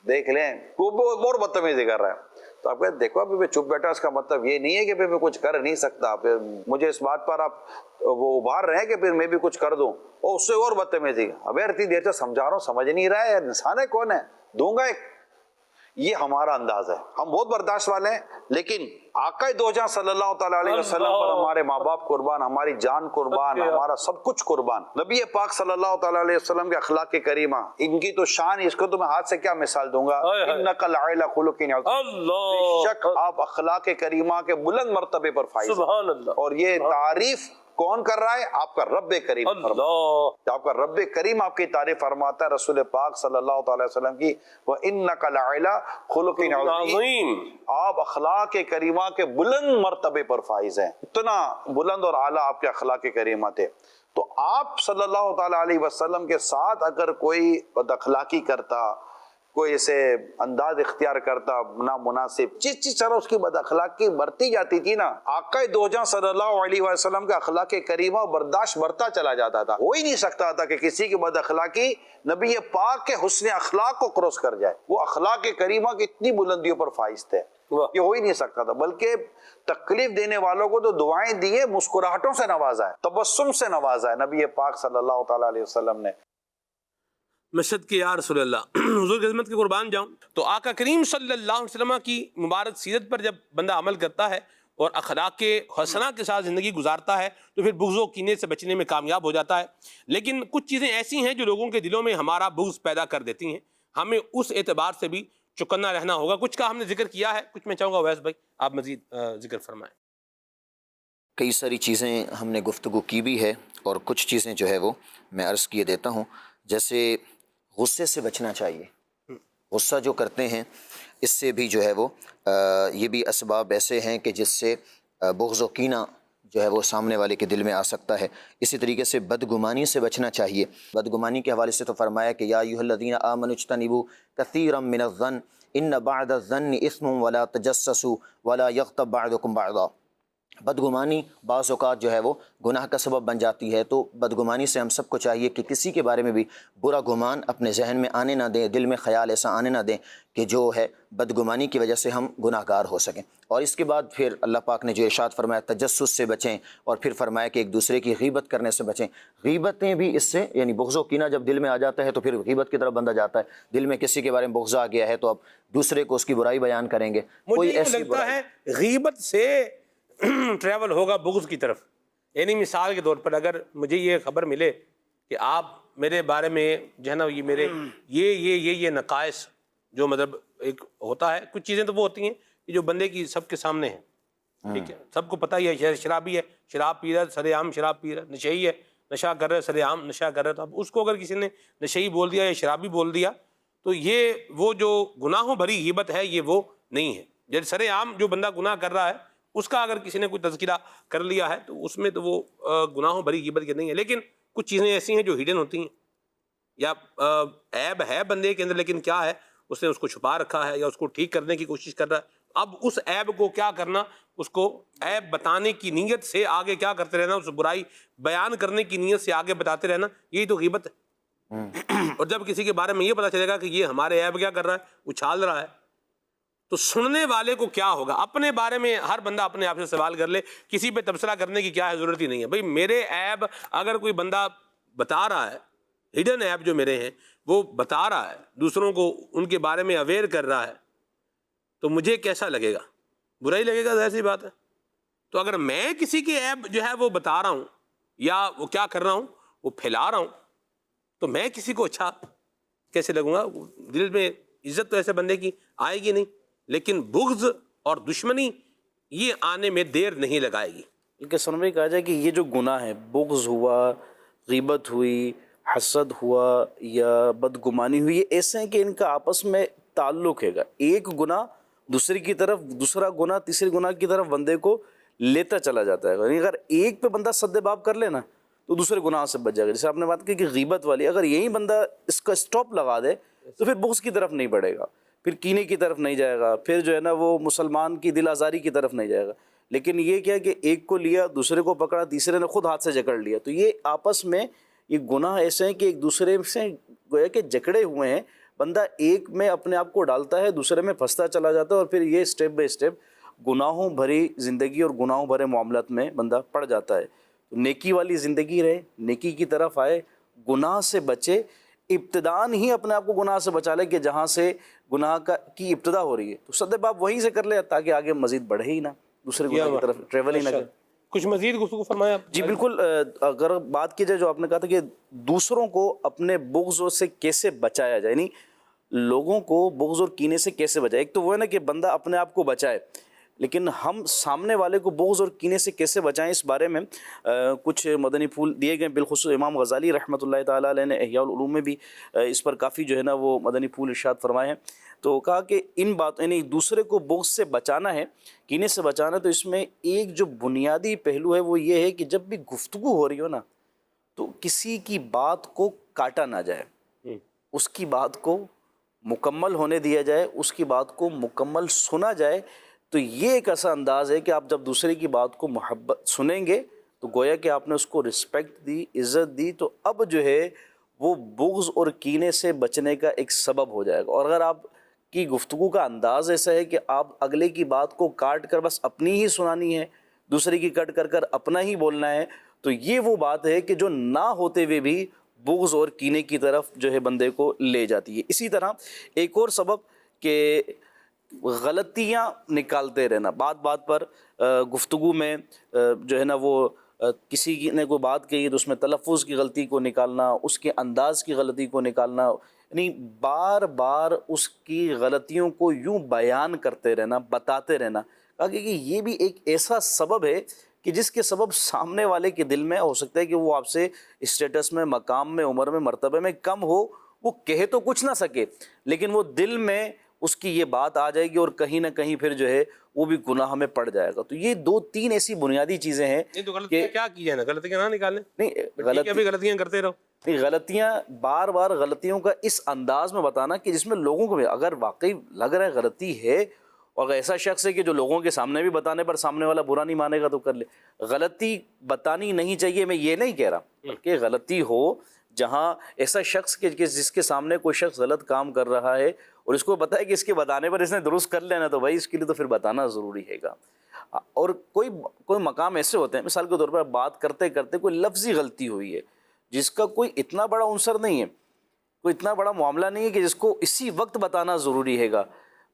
دیکھ لیں وہ اور بدتمیزی کر رہا ہے. تو آپ کہتے دیکھو ابھی میں چپ بیٹھا, اس کا مطلب یہ نہیں ہے کہ پھر میں کچھ کر نہیں سکتا, پھر مجھے اس بات پر آپ وہ ابھار رہے ہیں کہ پھر میں بھی کچھ کر دوں. اور اس سے اور بدتمیزی, ابھی اتنی دیر سے سمجھا رہا ہوں سمجھ نہیں رہا ہے, انسان ہے کون ہے, دوں گا ایک. یہ ہمارا انداز ہے. ہم بہت برداشت والے ہیں, لیکن آقا دو جہاں صلی اللہ تعالیٰ علیہ وسلم پر ہمارے ماں باپ قربان, ہماری جان قربان, ہمارا سب کچھ قربان. نبی پاک صلی اللہ تعالیٰ علیہ وسلم کے اخلاق کریمہ, ان کی تو شان, اس کو تو میں ہاتھ سے کیا مثال دوں گا. انک لعلی خلق عظیم, بے شک آپ اخلاق کریمہ کے بلند مرتبے پر فائز. سبحان اللہ. اور یہ تعریف کون کر رہا ہے؟ آپ کا رب کریم. آپ کا رب کریم آپ کی تعریف فرماتا ہے رسول پاک صلی اللہ تعالی وسلم کی, وَإِنَّكَ لَعَلَىٰ خُلُقٍ عَظِيمٍ, آپ اخلاق کریمہ کے بلند مرتبے پر فائز ہیں. اتنا بلند اور اعلیٰ آپ کے اخلاق کریمہ تھے. تو آپ صلی اللہ تعالی علیہ وسلم کے ساتھ اگر کوئی بد اخلاقی کرتا, کوئی اسے انداز اختیار کرتا نامناسب, جس طرح اس کی بد اخلاقی بڑھتی جاتی تھی نا, آقا دو جہاں صلی اللہ علیہ وسلم کا اخلاق کریمہ برداشت بڑھتا چلا جاتا تھا. ہو ہی نہیں سکتا تھا کہ کسی کی بد اخلاقی نبی پاک کے حسن اخلاق کو کراس کر جائے. وہ اخلاق کریمہ کی اتنی بلندیوں پر فائز تھے, یہ ہو ہی نہیں سکتا تھا. بلکہ تکلیف دینے والوں کو تو دعائیں دیے, مسکراہٹوں سے نوازا ہے, تبسم سے نوازا ہے نبی پاک صلی اللہ تعالی علیہ وسلم نے. مشہد کے یا رسول اللہ, حضور کی خدمت کے قربان جاؤں. تو آقا کریم صلی اللہ علیہ وسلم کی مبارک سیرت پر جب بندہ عمل کرتا ہے اور اخلاق حسنہ کے ساتھ زندگی گزارتا ہے تو پھر بغض و کینے سے بچنے میں کامیاب ہو جاتا ہے. لیکن کچھ چیزیں ایسی ہیں جو لوگوں کے دلوں میں ہمارا بغض پیدا کر دیتی ہیں, ہمیں اس اعتبار سے بھی چکنا رہنا ہوگا. کچھ کا ہم نے ذکر کیا ہے, کچھ میں چاہوں گا ویس بھائی آپ مزید ذکر فرمائیں. کئی ساری چیزیں ہم نے گفتگو کی بھی ہے, اور کچھ چیزیں جو ہے وہ میں عرض کیے دیتا ہوں. جیسے غصے سے بچنا چاہیے. غصہ جو کرتے ہیں اس سے بھی جو ہے وہ یہ بھی اسباب ایسے ہیں کہ جس سے بغض و کینہ جو ہے وہ سامنے والے کے دل میں آ سکتا ہے. اسی طریقے سے بدگمانی سے بچنا چاہیے. بدگمانی کے حوالے سے تو فرمایا کہ یا ایھا الذین آمنوا اجتنبوا کثیرا من الظن ان بعض الظن اثم ولا تجسسوا ولا یغتب بعضکم بعضا. بدگمانی بعض اوقات جو ہے وہ گناہ کا سبب بن جاتی ہے. تو بدگمانی سے ہم سب کو چاہیے کہ کسی کے بارے میں بھی برا گمان اپنے ذہن میں آنے نہ دیں, دل میں خیال ایسا آنے نہ دیں کہ جو ہے بدگمانی کی وجہ سے ہم گناہ گار ہو سکیں. اور اس کے بعد پھر اللہ پاک نے جو ارشاد فرمایا تجسس سے بچیں, اور پھر فرمایا کہ ایک دوسرے کی غیبت کرنے سے بچیں. غیبتیں بھی اس سے, یعنی بغض و کینہ جب دل میں آ جاتا ہے تو پھر غیبت کی طرف بندہ جاتا ہے. دل میں کسی کے بارے میں بغض آ گیا ہے تو اب دوسرے کو اس کی برائی بیان کریں گے. کوئی ایسی لگتا ہے غیبت سے ٹریول ہوگا بغض کی طرف. یعنی مثال کے طور پر اگر مجھے یہ خبر ملے کہ آپ میرے بارے میں جو ہے نا یہ میرے یہ نقائص جو مطلب ایک ہوتا ہے, کچھ چیزیں تو وہ ہوتی ہیں کہ جو بندے کی سب کے سامنے ہیں, ٹھیک ہے, سب کو پتہ ہی ہے شرابی ہے, شراب پی رہا ہے, سر عام شراب پی رہا ہے, نشئی ہے, نشہ کر رہا ہے, سر عام نشہ کر رہا ہے. تو اب اس کو اگر کسی نے نشئی بول دیا یا شرابی بول دیا تو یہ وہ جو گناہوں بھری غیبت ہے یہ وہ نہیں ہے. جیسے سر عام جو بندہ گناہ کر رہا ہے اس کا اگر کسی نے کوئی تذکرہ کر لیا ہے تو اس میں تو وہ گناہوں بھری غیبت کے نہیں ہے. لیکن کچھ چیزیں ایسی ہیں جو ہڈن ہوتی ہیں, یا عیب ہے بندے کے اندر لیکن کیا ہے اس نے اس کو چھپا رکھا ہے یا اس کو ٹھیک کرنے کی کوشش کر رہا ہے. اب اس عیب کو کیا کرنا, اس کو عیب بتانے کی نیت سے آگے کیا کرتے رہنا, اس برائی بیان کرنے کی نیت سے آگے بتاتے رہنا, یہی تو غیبت ہے. اور جب کسی کے بارے میں یہ پتا چلے گا کہ یہ ہمارے عیب کیا کر رہا ہے، اچھال رہا ہے، تو سننے والے کو کیا ہوگا؟ اپنے بارے میں ہر بندہ اپنے آپ سے سوال کر لے، کسی پہ تبصرہ کرنے کی کیا ہے، ضرورت ہی نہیں ہے. بھئی میرے عیب اگر کوئی بندہ بتا رہا ہے، ہڈن عیب جو میرے ہیں وہ بتا رہا ہے، دوسروں کو ان کے بارے میں اویئر کر رہا ہے، تو مجھے کیسا لگے گا؟ برا ہی لگے گا، ظاہر سی بات ہے. تو اگر میں کسی کے عیب جو ہے وہ بتا رہا ہوں یا وہ کیا کر رہا ہوں، وہ پھیلا رہا ہوں، تو میں کسی کو اچھا کیسے لگوں گا؟ دل میں عزت تو ایسے بندے کی آئے گی نہیں. لیکن بغض اور دشمنی یہ آنے میں دیر نہیں لگائے گی. کہ سن بھائی کہا جائے کہ یہ جو گناہ ہے، بغض ہوا، غیبت ہوئی، حسد ہوا یا بدگمانی ہوئی، یہ ایسے ہیں کہ ان کا آپس میں تعلق ہے گا. ایک گناہ دوسری کی طرف، دوسرا گناہ تیسری گناہ کی طرف بندے کو لیتا چلا جاتا ہے. یعنی اگر ایک پہ بندہ سد باب کر لینا تو دوسرے گناہ سے بچ جائے گا. جیسے آپ نے بات کی کہ غیبت والی، اگر یہی بندہ اس کا اسٹاپ لگا دے تو پھر بغض کی طرف نہیں بڑھے گا، پھر کینے کی طرف نہیں جائے گا، پھر جو ہے نا وہ مسلمان کی دل آزاری کی طرف نہیں جائے گا. لیکن یہ کیا کہ ایک کو لیا، دوسرے کو پکڑا، تیسرے نے خود ہاتھ سے جکڑ لیا. تو یہ آپس میں یہ گناہ ایسے ہیں کہ ایک دوسرے سے گویا کہ جکڑے ہوئے ہیں. بندہ ایک میں اپنے آپ کو ڈالتا ہے، دوسرے میں پھنستا چلا جاتا ہے، اور پھر یہ اسٹیپ بائی اسٹیپ گناہوں بھری زندگی اور گناہوں بھرے معاملات میں بندہ پڑ جاتا ہے. تو نیکی والی زندگی رہے، نیکی کی طرف آئے، گناہ سے بچے. ابتداً ہی اپنے آپ کو گناہ سے بچا لے کہ جہاں سے گناہ کی ابتدا ہو رہی ہے تو سد باب وہیں سے کر لے تاکہ آگے مزید بڑھے ہی نہ، دوسرے گناہ کی طرف ٹریول ہی نہ کرے. کچھ مزید گفتگو فرمایا. جی بالکل. اگر بات کی جائے جو آپ نے کہا تھا کہ دوسروں کو اپنے بغض سے کیسے بچایا جائے، یعنی لوگوں کو بغض اور کینے سے کیسے بچائے. ایک تو وہ ہے نا کہ بندہ اپنے آپ کو بچائے، لیکن ہم سامنے والے کو بغض اور کینے سے کیسے بچائیں، اس بارے میں کچھ مدنی پھول دیے گئے. بالخصوص امام غزالی رحمۃ اللہ تعالیٰ علیہ نے احیاء العلوم میں بھی اس پر کافی جو ہے نا وہ مدنی پھول ارشاد فرمائے ہیں. تو کہا کہ ان بات یعنی دوسرے کو بغض سے بچانا ہے، کینے سے بچانا ہے، تو اس میں ایک جو بنیادی پہلو ہے وہ یہ ہے کہ جب بھی گفتگو ہو رہی ہو نا تو کسی کی بات کو کاٹا نہ جائے، اس کی بات کو مکمل ہونے دیا جائے، اس کی بات کو مکمل سنا جائے. تو یہ ایک ایسا انداز ہے کہ آپ جب دوسرے کی بات کو محبت سنیں گے تو گویا کہ آپ نے اس کو رسپیکٹ دی، عزت دی، تو اب جو ہے وہ بغض اور کینے سے بچنے کا ایک سبب ہو جائے گا. اور اگر آپ کی گفتگو کا انداز ایسا ہے کہ آپ اگلے کی بات کو کاٹ کر بس اپنی ہی سنانی ہے، دوسرے کی کٹ کر اپنا ہی بولنا ہے، تو یہ وہ بات ہے کہ جو نہ ہوتے ہوئے بھی بغض اور کینے کی طرف جو ہے بندے کو لے جاتی ہے. اسی طرح ایک اور سبب کہ غلطیاں نکالتے رہنا، بات بات پر گفتگو میں جو ہے نا وہ کسی نے کوئی بات کہی تو اس میں تلفظ کی غلطی کو نکالنا، اس کے انداز کی غلطی کو نکالنا، یعنی بار بار اس کی غلطیوں کو یوں بیان کرتے رہنا، بتاتے رہنا. کہا کہ یہ بھی ایک ایسا سبب ہے کہ جس کے سبب سامنے والے کے دل میں ہو سکتا ہے کہ وہ آپ سے اسٹیٹس میں، مقام میں، عمر میں، مرتبے میں کم ہو، وہ کہے تو کچھ نہ سکے لیکن وہ دل میں اس کی یہ بات آ جائے گی اور کہیں نہ کہیں پھر جو ہے وہ بھی گناہ میں پڑ جائے گا. تو یہ دو تین ایسی بنیادی چیزیں ہیں. تو غلطیاں کیا کی جائے نا، غلطیاں نہ نکالیں، نہیں غلطیاں کرتے رہو. نہیں، غلطیاں بار بار غلطیوں کا اس انداز میں بتانا کہ جس میں لوگوں کو بھی اگر واقعی لگ رہا ہے غلطی ہے، اور ایسا شخص ہے کہ جو لوگوں کے سامنے بھی بتانے پر سامنے والا برا نہیں مانے گا تو کر لے. غلطی بتانی نہیں چاہیے، میں یہ نہیں کہہ رہا کہ غلطی ہو جہاں ایسا شخص کے جس کے سامنے کوئی شخص غلط کام کر رہا ہے اور اس کو پتہ ہے کہ اس کے بتانے پر اس نے درست کر لینا، تو بھائی اس کے لیے تو پھر بتانا ضروری ہے گا. اور کوئی مقام ایسے ہوتے ہیں، مثال کے طور پر بات کرتے کرتے کوئی لفظی غلطی ہوئی ہے جس کا کوئی اتنا بڑا عنصر نہیں ہے، کوئی اتنا بڑا معاملہ نہیں ہے کہ جس کو اسی وقت بتانا ضروری ہے گا،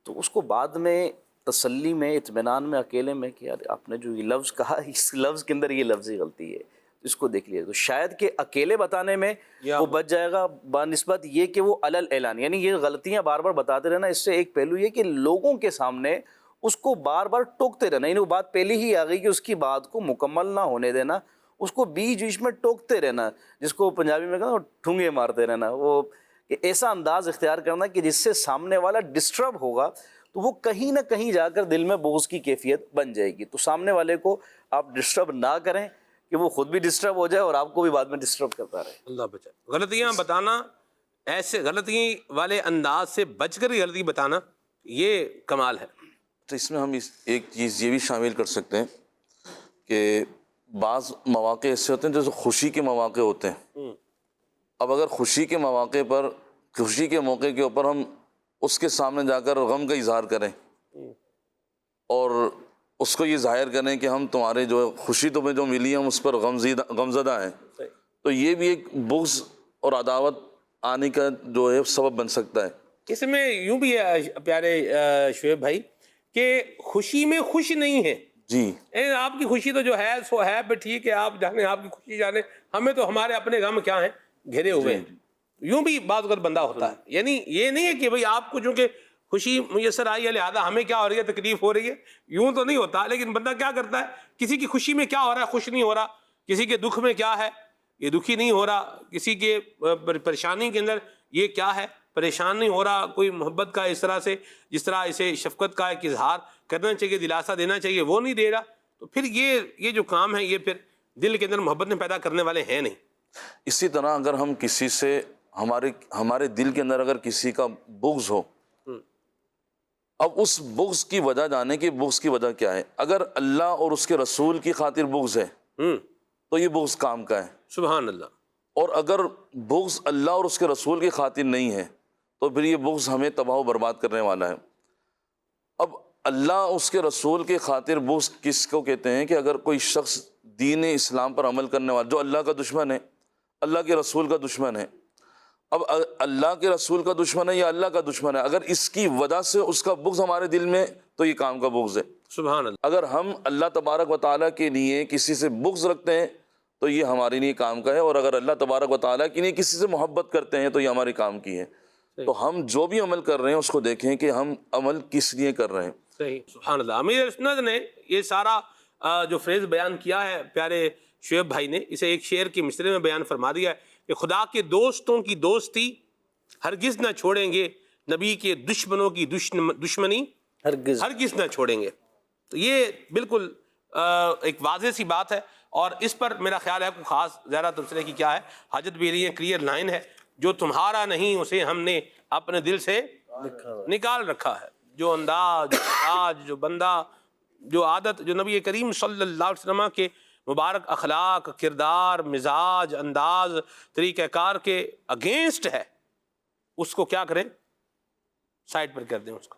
تو اس کو بعد میں تسلی میں، اطمینان میں، اکیلے میں کہ یار آپ نے جو یہ لفظ کہا اس لفظ کے اندر یہ لفظی غلطی ہے، اس کو دیکھ لیے. تو شاید کہ اکیلے بتانے میں وہ بچ جائے گا بنسبت یہ کہ وہ علل اعلان، یعنی یہ غلطیاں بار بار بتاتے رہنا. اس سے ایک پہلو یہ کہ لوگوں کے سامنے اس کو بار بار ٹوکتے رہنا، یعنی وہ بات پہلے ہی آ گئی کہ اس کی بات کو مکمل نہ ہونے دینا، اس کو بیچ میں ٹوکتے رہنا، جس کو پنجابی میں کہنا ٹھونگے مارتے رہنا. وہ کہ ایسا انداز اختیار کرنا کہ جس سے سامنے والا ڈسٹرب ہوگا تو وہ کہیں نہ کہیں جا کر دل میں بغض کی کیفیت بن جائے گی. تو سامنے والے کو آپ ڈسٹرب نہ کریں کہ وہ خود بھی ڈسٹرب ہو جائے اور آپ کو بھی بعد میں ڈسٹرب کرتا رہے. اللہ بچائے. غلطیاں بتانا، ایسے غلطی والے انداز سے بچ کر ہی غلطی بتانا، یہ کمال ہے. تو اس میں ہم ایک چیز یہ بھی شامل کر سکتے ہیں کہ بعض مواقع ایسے ہوتے ہیں جیسے خوشی کے مواقع ہوتے ہیں اب اگر خوشی کے مواقع پر، خوشی کے موقع کے اوپر ہم اس کے سامنے جا کر غم کا اظہار کریں اور اس کو یہ ظاہر کریں کہ ہم تمہارے جو خوشی تمہیں جو ملی ہے ہم اس پر غمزدہ ہیں، تو یہ بھی ایک بغض اور عداوت آنے کا جو ہے سبب بن سکتا ہے۔ اس میں یوں بھی ہے پیارے شعیب بھائی کہ خوشی میں خوش نہیں ہے جی، آپ کی خوشی تو جو ہے سو ہے، پھر ٹھیک ہے آپ جانے آپ کی خوشی جانے، ہمیں تو ہمارے اپنے غم کیا ہیں گھرے ہوئے ہیں۔ یوں بھی بعض وقت بندہ ہوتا ہے، یعنی یہ نہیں ہے کہ بھئی آپ کو چونکہ خوشی میسر آئی ہے لہٰذا ہمیں کیا ہو رہی ہے تکلیف ہو رہی ہے، یوں تو نہیں ہوتا، لیکن بندہ کیا کرتا ہے کسی کی خوشی میں کیا ہو رہا ہے خوش نہیں ہو رہا، کسی کے دکھ میں کیا ہے یہ دکھی نہیں ہو رہا، کسی کے پریشانی کے اندر یہ کیا ہے پریشان نہیں ہو رہا، کوئی محبت کا اس طرح سے جس طرح اسے شفقت کا ایک اظہار کرنا چاہیے، دلاسا دینا چاہیے وہ نہیں دے رہا، تو پھر یہ جو کام ہے یہ پھر دل کے اندر محبت میں پیدا کرنے والے ہیں نہیں۔ اسی طرح اگر ہم کسی سے ہمارے دل کے اندر اگر کسی کا بغض ہو، اب اس بغض کی وجہ جانے کہ بغض کی وجہ کیا ہے۔ اگر اللہ اور اس کے رسول کی خاطر بغض ہے تو یہ بغض کام کا ہے، سبحان اللہ۔ اور اگر بغض اللہ اور اس کے رسول کی خاطر نہیں ہے تو پھر یہ بغض ہمیں تباہ و برباد کرنے والا ہے۔ اب اللہ اس کے رسول کے خاطر بغض کس کو کہتے ہیں کہ اگر کوئی شخص دین اسلام پر عمل کرنے والا جو اللہ کا دشمن ہے، اللہ کے رسول کا دشمن ہے، اب اللہ کے رسول کا دشمن ہے یا اللہ کا دشمن ہے، اگر اس کی وجہ سے اس کا بغض ہمارے دل میں تو یہ کام کا بغض ہے۔ سبحان اللہ۔ اگر ہم اللہ تبارک و تعالیٰ کے لیے کسی سے بغض رکھتے ہیں تو یہ ہمارے لیے کام کا ہے، اور اگر اللہ تبارک و تعالیٰ کے لیے کسی سے محبت کرتے ہیں تو یہ ہمارے کام کی ہے۔ تو ہم جو بھی عمل کر رہے ہیں اس کو دیکھیں کہ ہم عمل کس لیے کر رہے ہیں۔ صحیح، سبحان اللہ۔ امیر سنت نے یہ سارا جو فریز بیان کیا ہے پیارے شعیب بھائی نے، اسے ایک شعر کے مصرعے میں بیان فرما دیا ہے کہ خدا کے دوستوں کی دوستی ہرگز نہ چھوڑیں گے، نبی کے دشمنوں کی دشمنی ہرگز نہ چھوڑیں گے۔ تو یہ بالکل ایک واضح سی بات ہے، اور اس پر میرا خیال ہے کوئی خاص زیادہ تبصرے کی کیا ہے حاجت بھی نہیں ہے، کلیئر لائن ہے، جو تمہارا نہیں اسے ہم نے اپنے دل سے نکال رکھا ہے۔ جو انداز، جو آج، جو بندہ، جو عادت جو نبی کریم صلی اللہ علیہ وسلم کے مبارک اخلاق، کردار، مزاج، انداز، طریقہ کار کے اگینسٹ ہے، اس کو کیا کریں سائڈ پر کر دیں اس کو۔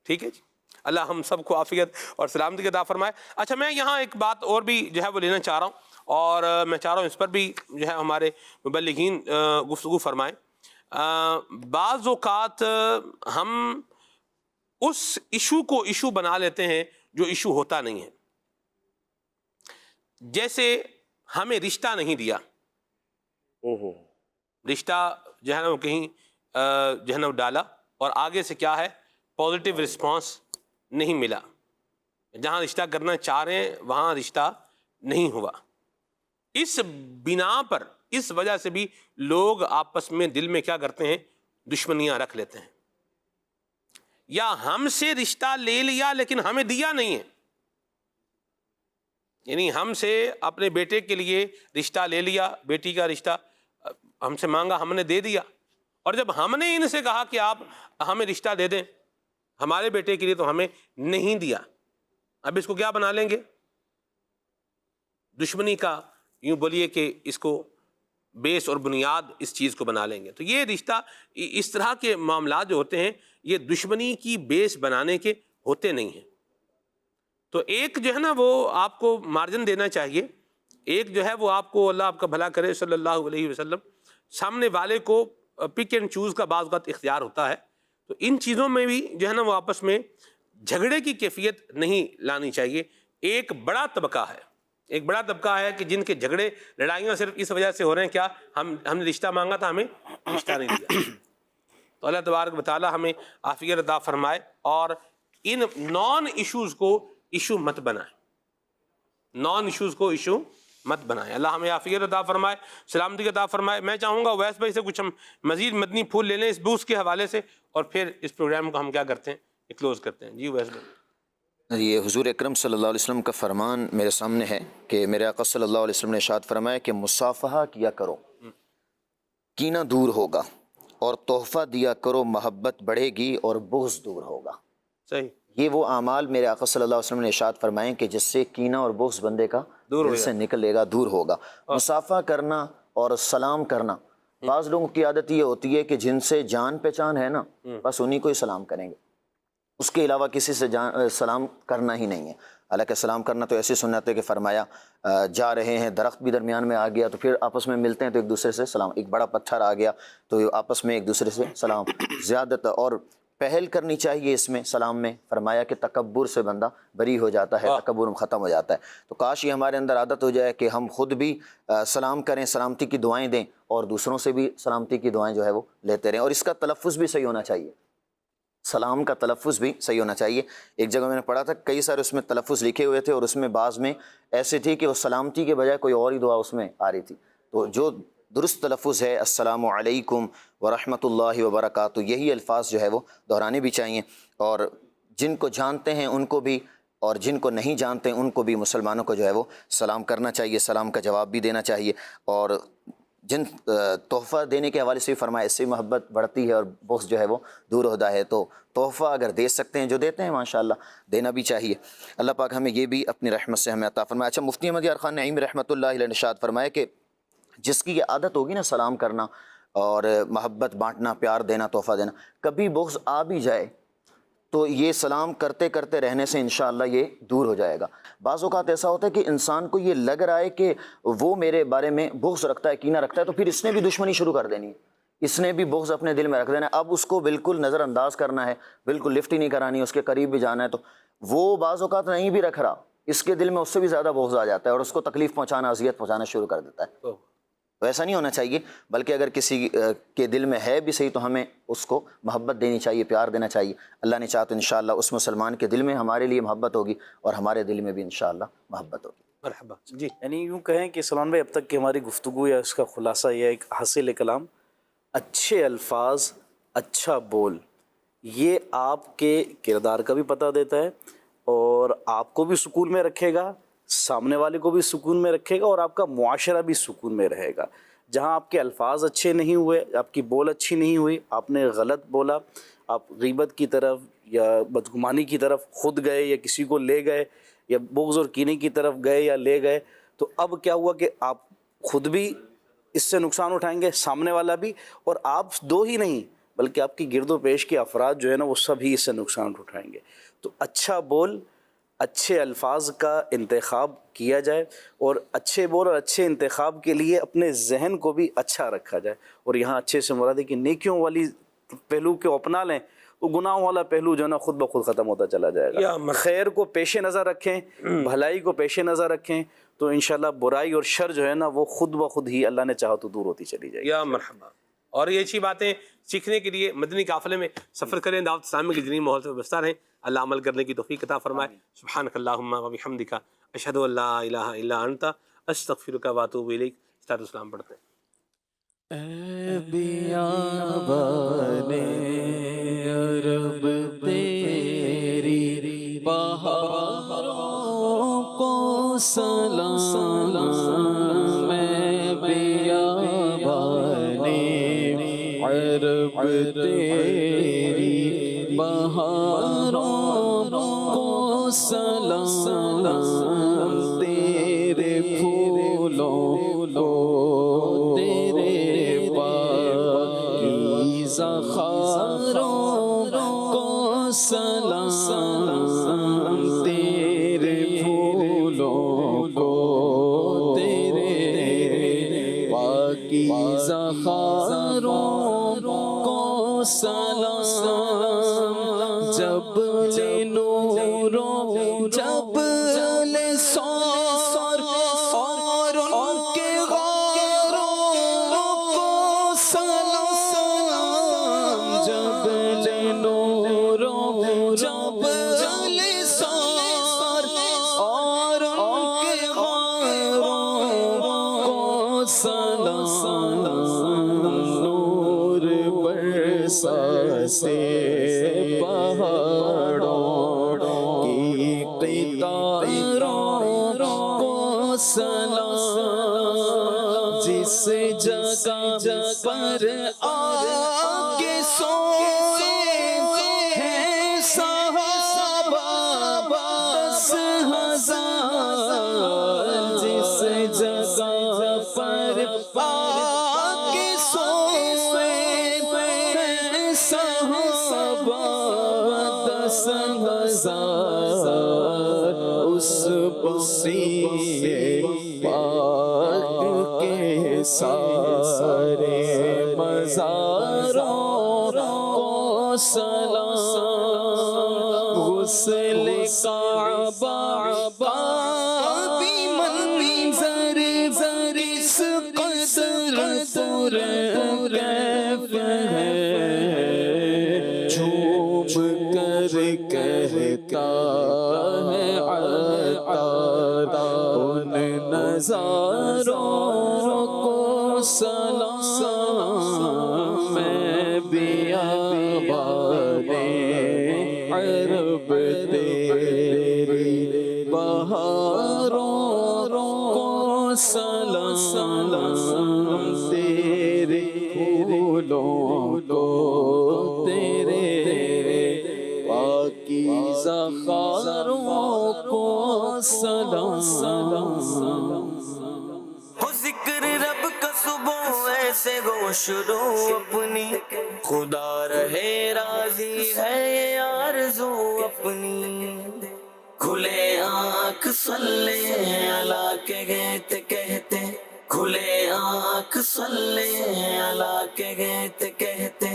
ٹھیک ہے جی، اللہ ہم سب کو عافیت اور سلامتی عطا فرمائے۔ اچھا، میں یہاں ایک بات اور بھی جو ہے وہ لینا چاہ رہا ہوں، اور میں چاہ رہا ہوں اس پر بھی جو ہے ہمارے مبلغین گفتگو فرمائیں۔ بعض اوقات ہم اس ایشو کو ایشو بنا لیتے ہیں جو ایشو ہوتا نہیں ہے، جیسے ہمیں رشتہ نہیں دیا، رشتہ جو ہے نا وہ کہیں جو ہے نا ڈالا، اور آگے سے کیا ہے پازیٹیو رسپانس نہیں ملا، جہاں رشتہ کرنا چاہ رہے ہیں وہاں رشتہ نہیں ہوا۔ اس بنا پر، اس وجہ سے بھی لوگ آپس میں دل میں کیا کرتے ہیں دشمنیاں رکھ لیتے ہیں، یا ہم سے رشتہ لے لیا لیکن ہمیں دیا نہیں ہے، یعنی ہم سے اپنے بیٹے کے لیے رشتہ لے لیا، بیٹی کا رشتہ ہم سے مانگا، ہم نے دے دیا، اور جب ہم نے ان سے کہا کہ آپ ہمیں رشتہ دے دیں ہمارے بیٹے کے لیے تو ہمیں نہیں دیا، اب اس کو کیا بنا لیں گے دشمنی کا، یوں بولیے کہ اس کو بیس اور بنیاد اس چیز کو بنا لیں گے۔ تو یہ رشتہ، اس طرح کے معاملات جو ہوتے ہیں یہ دشمنی کی بیس بنانے کے ہوتے نہیں ہیں۔ تو ایک جو ہے نا وہ آپ کو مارجن دینا چاہیے، ایک جو ہے وہ آپ کو اللہ آپ کا بھلا کرے صلی اللہ علیہ وسلم، سامنے والے کو پک اینڈ چوز کا بعض اوقات اختیار ہوتا ہے، تو ان چیزوں میں بھی جو ہے نا وہ آپس میں جھگڑے کی کیفیت نہیں لانی چاہیے۔ ایک بڑا طبقہ ہے کہ جن کے جھگڑے لڑائیاں صرف اس وجہ سے ہو رہے ہیں کیا ہم نے رشتہ مانگا تھا ہمیں رشتہ نہیں دیا۔ تو اللہ تبارک و تعالی ہمیں عافیت عطا فرمائے، اور ان نان ایشوز کو ایشو مت بنائیں، اللہ ہمیں عافیت عطا فرمائے، سلامتی عطا فرمائے۔ میں چاہوں گا اویس بھائی سے کچھ ہم مزید مدنی پھول لے لیں اس بوس کے حوالے سے، اور پھر اس پروگرام کو ہم کیا کرتے ہیں کلوز کرتے ہیں۔ جی اویس بھائی۔ یہ حضور اکرم صلی اللہ علیہ وسلم کا فرمان میرے سامنے ہے کہ میرے آقا صلی اللہ علیہ وسلم نے ارشاد فرمایا کہ مصافحہ کیا کرو، کینہ دور ہوگا، اور تحفہ دیا کرو، محبت بڑھے گی اور بغض دور ہوگا۔ صحیح، یہ وہ اعمال میرے آقا صلی اللہ علیہ وسلم نے ارشاد فرمائے کہ جس سے کینہ اور بغض بندے کا دل سے نکلے گا، دور ہوگا۔ مصافحہ کرنا اور سلام کرنا بعض لوگوں کی عادت یہ ہوتی ہے کہ جن سے جان پہچان ہے نا بس انہی کو ہی سلام کریں گے، اس کے علاوہ کسی سے سلام کرنا ہی نہیں ہے۔ حالانکہ سلام کرنا تو ایسی سنت ہے کہ فرمایا جا رہے ہیں، درخت بھی درمیان میں آ گیا تو پھر آپس میں ملتے ہیں تو ایک دوسرے سے سلام، ایک بڑا پتھر آ گیا تو آپس میں ایک دوسرے سے سلام، زیادت اور پہل کرنی چاہیے اس میں سلام میں۔ فرمایا کہ تکبر سے بندہ بری ہو جاتا ہے، تکبر ختم ہو جاتا ہے۔ تو کاش یہ ہمارے اندر عادت ہو جائے کہ ہم خود بھی سلام کریں، سلامتی کی دعائیں دیں اور دوسروں سے بھی سلامتی کی دعائیں جو ہے وہ لیتے رہیں، اور اس کا تلفظ بھی صحیح ہونا چاہیے، سلام کا تلفظ بھی صحیح ہونا چاہیے۔ ایک جگہ میں نے پڑھا تھا کئی سارے اس میں تلفظ لکھے ہوئے تھے اور اس میں بعض میں ایسے تھی کہ وہ سلامتی کے بجائے کوئی اور ہی دعا اس میں آ رہی تھی۔ تو جو درست تلفظ ہے السلام علیکم ورحمۃ اللہ وبرکاتہ، یہی الفاظ جو ہے وہ دہرانے بھی چاہیے، اور جن کو جانتے ہیں ان کو بھی اور جن کو نہیں جانتے ان کو بھی مسلمانوں کو جو ہے وہ سلام کرنا چاہیے، سلام کا جواب بھی دینا چاہیے۔ اور جن تحفہ دینے کے حوالے سے بھی فرمایا اس سے محبت بڑھتی ہے اور بغض جو ہے وہ دور ہوتا ہے، تو تحفہ اگر دے سکتے ہیں جو دیتے ہیں ماشاءاللہ دینا بھی چاہیے۔ اللہ پاک ہمیں یہ بھی اپنی رحمت سے ہمیں عطا فرمائے۔ اچھا، مفتی احمد یار خان نعیم رحمۃ اللہ علیہ نے ارشاد فرمایا کہ جس کی یہ عادت ہوگی نا سلام کرنا اور محبت بانٹنا، پیار دینا، تحفہ دینا، کبھی بغض آ بھی جائے تو یہ سلام کرتے کرتے رہنے سے انشاءاللہ یہ دور ہو جائے گا۔ بعض اوقات ایسا ہوتا ہے کہ انسان کو یہ لگ رہا ہے کہ وہ میرے بارے میں بغض رکھتا ہے، کینہ رکھتا ہے، تو پھر اس نے بھی دشمنی شروع کر دینی ہے، اس نے بھی بغض اپنے دل میں رکھ دینا ہے، اب اس کو بالکل نظر انداز کرنا ہے، بالکل لفٹ ہی نہیں کرانی، اس کے قریب بھی جانا ہے، تو وہ بعض اوقات نہیں بھی رکھ رہا، اس کے دل میں اس سے بھی زیادہ بغض آ جاتا ہے اور اس کو تکلیف پہنچانا، اذیت پہنچانا شروع کر دیتا ہے۔ تو ایسا نہیں ہونا چاہیے، بلکہ اگر کسی کے دل میں ہے بھی صحیح تو ہمیں اس کو محبت دینی چاہیے، پیار دینا چاہیے۔ اللہ نے چاہا تو انشاءاللہ اس مسلمان کے دل میں ہمارے لیے محبت ہوگی اور ہمارے دل میں بھی انشاءاللہ محبت ہوگی۔ مرحبا جی، یعنی یوں کہیں کہ سلمان بھائی اب تک کی ہماری گفتگو یا اس کا خلاصہ یہ ایک حاصل کلام، اچھے الفاظ، اچھا بول، یہ آپ کے کردار کا بھی پتہ دیتا ہے اور آپ کو بھی سکون میں رکھے گا، سامنے والے کو بھی سکون میں رکھے گا اور آپ کا معاشرہ بھی سکون میں رہے گا۔ جہاں آپ کے الفاظ اچھے نہیں ہوئے، آپ کی بول اچھی نہیں ہوئی، آپ نے غلط بولا، آپ غیبت کی طرف یا بدگمانی کی طرف خود گئے یا کسی کو لے گئے یا بغض اور کینے کی طرف گئے یا لے گئے، تو اب کیا ہوا کہ آپ خود بھی اس سے نقصان اٹھائیں گے، سامنے والا بھی، اور آپ دو ہی نہیں بلکہ آپ کی گرد و پیش کے افراد جو ہے نا وہ سب ہی اس سے نقصان اٹھائیں گے۔ تو اچھا بول، اچھے الفاظ کا انتخاب کیا جائے اور اچھے بول اور اچھے انتخاب کے لیے اپنے ذہن کو بھی اچھا رکھا جائے، اور یہاں اچھے سے مراد ہے کہ نیکیوں والی پہلو کو اپنا لیں، وہ گناہوں والا پہلو جو ہے نا خود بخود ختم ہوتا چلا جائے گا۔ خیر کو پیش نظر رکھیں، بھلائی کو پیش نظر رکھیں، تو انشاءاللہ برائی اور شر جو ہے نا وہ خود بخود ہی اللہ نے چاہا تو دور ہوتی چلی جائے گی۔ یا مرحبا۔ اور یہ اچھی باتیں سیکھنے کے لیے مدنی قافلے میں سفر کریں، دعوت اسلامی کے جنی ماحول سے وابستہ رہیں، اللہ عمل کرنے کی توفیق عطا فرمائے۔ سبحانک اللہم و بحمدک، اشہد ان لا الہ الا انت، استغفرک و اتوب الیک۔ استاد اسلام پڑھتے ہیں۔ اے بیابان عرب تیری بہاروں کو سلام، میں بیابان عرب تیری بہاروں کو سلام، تیرے پھولوں کو، تیرے پاکیزہ خاروں کو سلام، تیرے پھولوں کو، تیرے پاکیزہ خاروں کو سلام، جب لے نوروں، جب لے سور اور ان کے غاروں کو سلام، جب لے نوروں، جب لے سور اور ان کے غاروں کو سلام، نور برسا سے پہاڑوں کی قطاروں کو سلام، جس جگہ پر آگے سوئے ہیں صحابہ 10,000، جس جگہ پر آگے سوئے بعد 10,000 اس بقی پاک کے سارے مزاروں کو سلام، غسل کعبہ بھی منظر اس قدر پر کیف ہے، جھوم کر کہتا ہے عطار ان نظاروں کو سلام، میں بیابانے عرب تیری بہاروں کو سلام، تیرے پھولوں کو تیرے پاکیزہ خاروں کو سلام۔ ہو ذکر رب کا صبح ایسے ہو شروع اپنی، خدا رہے راضی ہے یہ آرزو اپنی، کھلے آنکھ صلی اللہ کے کہتے کہتے، کھلے آنکھ صلی اللہ کے کہتے کہتے